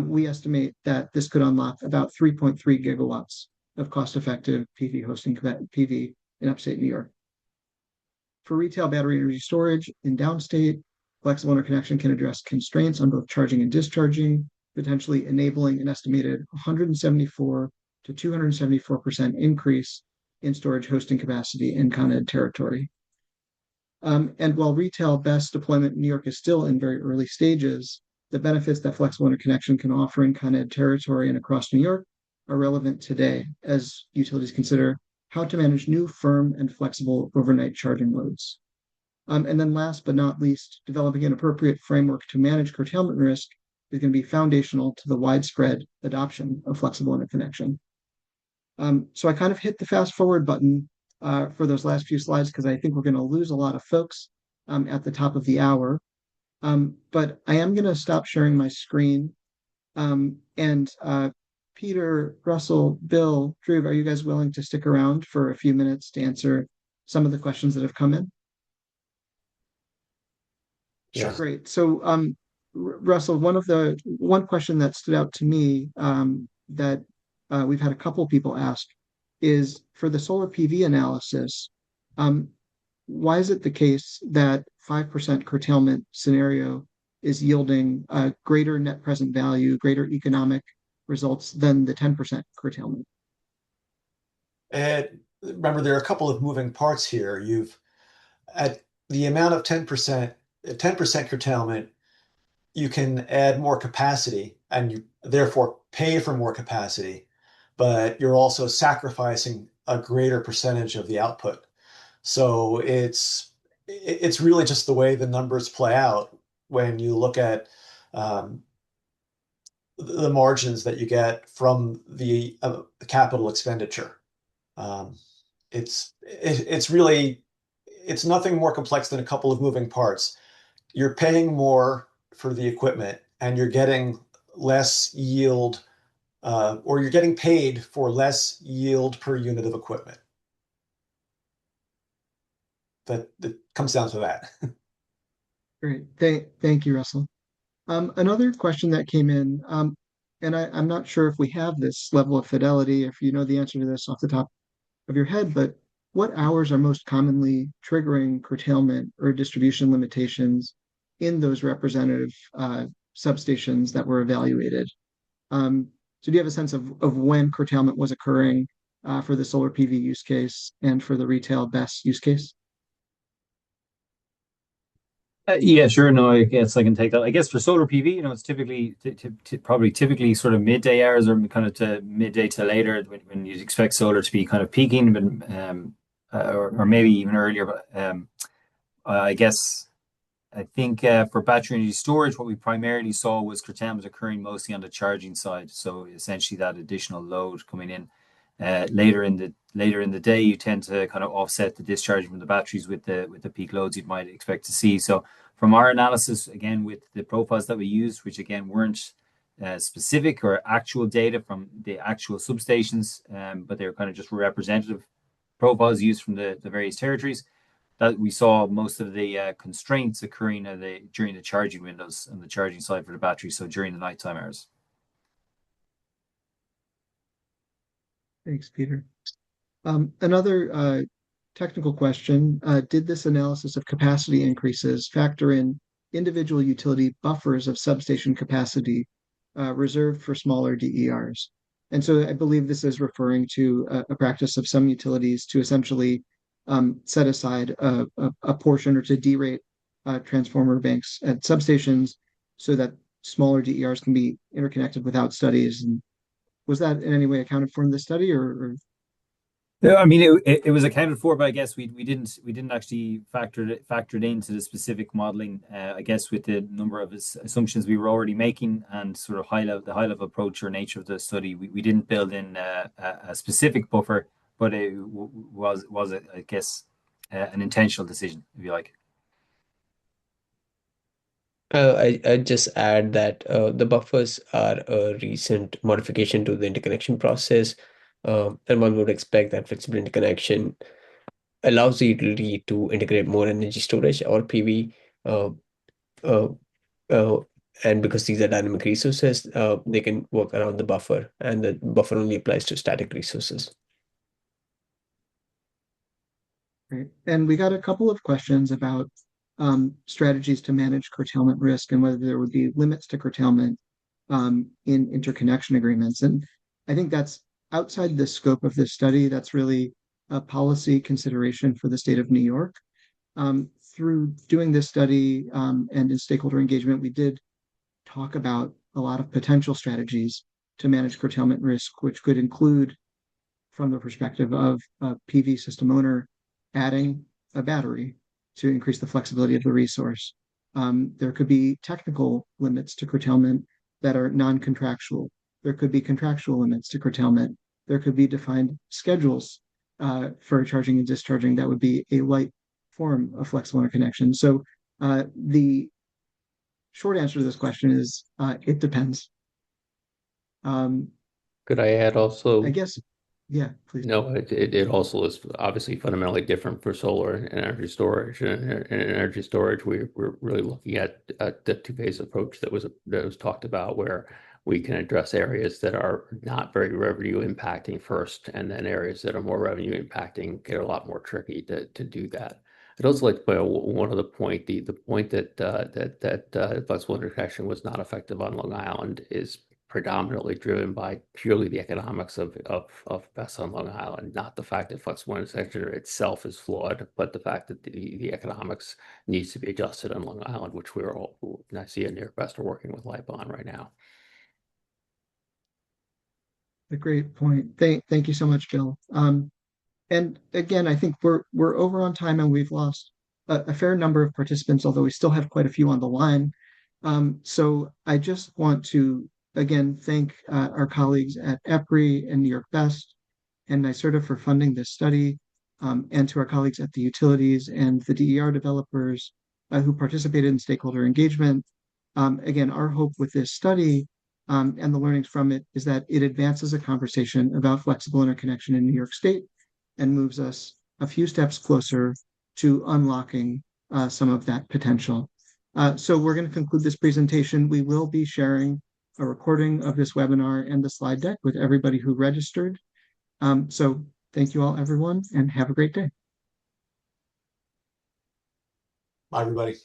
we estimate that this could unlock about 3.3 gigawatts of cost-effective PV hosting PV in upstate New York. For retail battery energy storage in downstate, flexible interconnection can address constraints on both charging and discharging, potentially enabling an estimated 174 to 274% increase in storage hosting capacity in Con Ed territory. And while retail BESS deployment in New York is still in very early stages, the benefits that flexible interconnection can offer in Con Ed territory and across New York are relevant today as utilities consider how to manage new firm and flexible overnight charging loads. And then last but not least, developing an appropriate framework to manage curtailment risk is going to be foundational to the widespread adoption of flexible interconnection. So I kind of hit the fast forward button for those last few slides because I think we're going to lose a lot of folks at the top of the hour. But I am going to stop sharing my screen. And Peter, Russell, Bill, Drew, are you guys willing to stick around for a few minutes to answer some of the questions that have come in? Sure. Great. So Russell, one question that stood out to me that we've had a couple people ask is for the solar PV analysis, why is it the case that 5% curtailment scenario is yielding a greater net present value, greater economic results than the 10% curtailment? And remember, there are a couple of moving parts here. At the amount of 10% curtailment, you can add more capacity and you therefore pay for more capacity, but you're also sacrificing a greater percentage of the output. So it's really just the way the numbers play out when you look at the margins that you get from the capital expenditure. It's nothing more complex than a couple of moving parts. You're paying more for the equipment and you're getting less yield, or you're getting paid for less yield per unit of equipment. That comes down to that. Great. Thank you, Russell. Another question that came in, and I'm not sure if we have this level of fidelity, if you know the answer to this off the top of your head, but what hours are most commonly triggering curtailment or distribution limitations in those representative substations that were evaluated? So do you have a sense of when curtailment was occurring for the solar PV use case and for the retail BESS use case? Yeah, sure. No, I guess I can take that. I guess for solar PV, it's typically typically sort of midday hours or kind of to midday to later when you expect solar to be kind of peaking, but or maybe even earlier. But I guess I think for battery energy storage, what we primarily saw was curtailment occurring mostly on the charging side. So essentially, that additional load coming in later in the day, you tend to kind of offset the discharge from the batteries with the peak loads you might expect to see. So from our analysis, again, with the profiles that we used, which again weren't specific or actual data from the actual substations, but they were kind of just representative profiles used from the various territories, that we saw most of the constraints occurring during the charging windows and the charging side for the battery, so during the nighttime hours. Thanks, Peter. Another technical question, did this analysis of capacity increases factor in individual utility buffers of substation capacity reserved for smaller DERs? And so I believe this is referring to a practice of some utilities to essentially set aside a portion or to derate transformer banks at substations so that smaller DERs can be interconnected without studies. And was that in any way accounted for in this study, or? No, I mean it was accounted for, but I guess we didn't actually factor it into the specific modeling. I guess with the number of assumptions we were already making and sort of the high level approach or nature of the study, we didn't build in a specific buffer, but it was I guess an intentional decision, if you like. I just add that the buffers are a recent modification to the interconnection process, and one would expect that flexible interconnection allows the utility to integrate more energy storage or PV, uh, uh, and because these are dynamic resources, they can work around the buffer, and the buffer only applies to static resources. Great. And we got a couple of questions about strategies to manage curtailment risk and whether there would be limits to curtailment in interconnection agreements. And I think that's outside the scope of this study. That's really a policy consideration for the state of New York. Through doing this study and in stakeholder engagement, we did talk about a lot of potential strategies to manage curtailment risk, which could include, from the perspective of a PV system owner, adding a battery to increase the flexibility of the resource. There could be technical limits to curtailment that are non-contractual. There could be contractual limits to curtailment. There could be defined schedules for charging and discharging that would be a light form of flexible interconnection. So the short answer to this question is it depends. Could I add also? I guess, yeah, please. No, it also is obviously fundamentally different for solar and energy storage. And in energy storage, we're really looking at the two-phase approach that was talked about, where we can address areas that are not very revenue impacting first, and then areas that are more revenue impacting get a lot more tricky to do that. I'd also like to point out one other point. The point that flexible interconnection was not effective on Long Island is predominantly driven by purely the economics of BESS on Long Island, not the fact that flexible interconnection itself is flawed, but the fact that the economics needs to be adjusted on Long Island, which we're all, NYSEIA and NYSERDA are working with LIPA on right now. A great point. Thank you so much, Bill. And again, I think we're over on time and we've lost a fair number of participants, although we still have quite a few on the line. So I just want to again thank our colleagues at EPRI and New York BEST and NYSERDA for funding this study, and to our colleagues at the utilities and the DER developers who participated in stakeholder engagement. Again, our hope with this study and the learnings from it is that it advances a conversation about flexible interconnection in New York State and moves us a few steps closer to unlocking some of that potential. So we're going to conclude this presentation. We will be sharing a recording of this webinar and the slide deck with everybody who registered. So thank you all, everyone, and have a great day. Bye, everybody.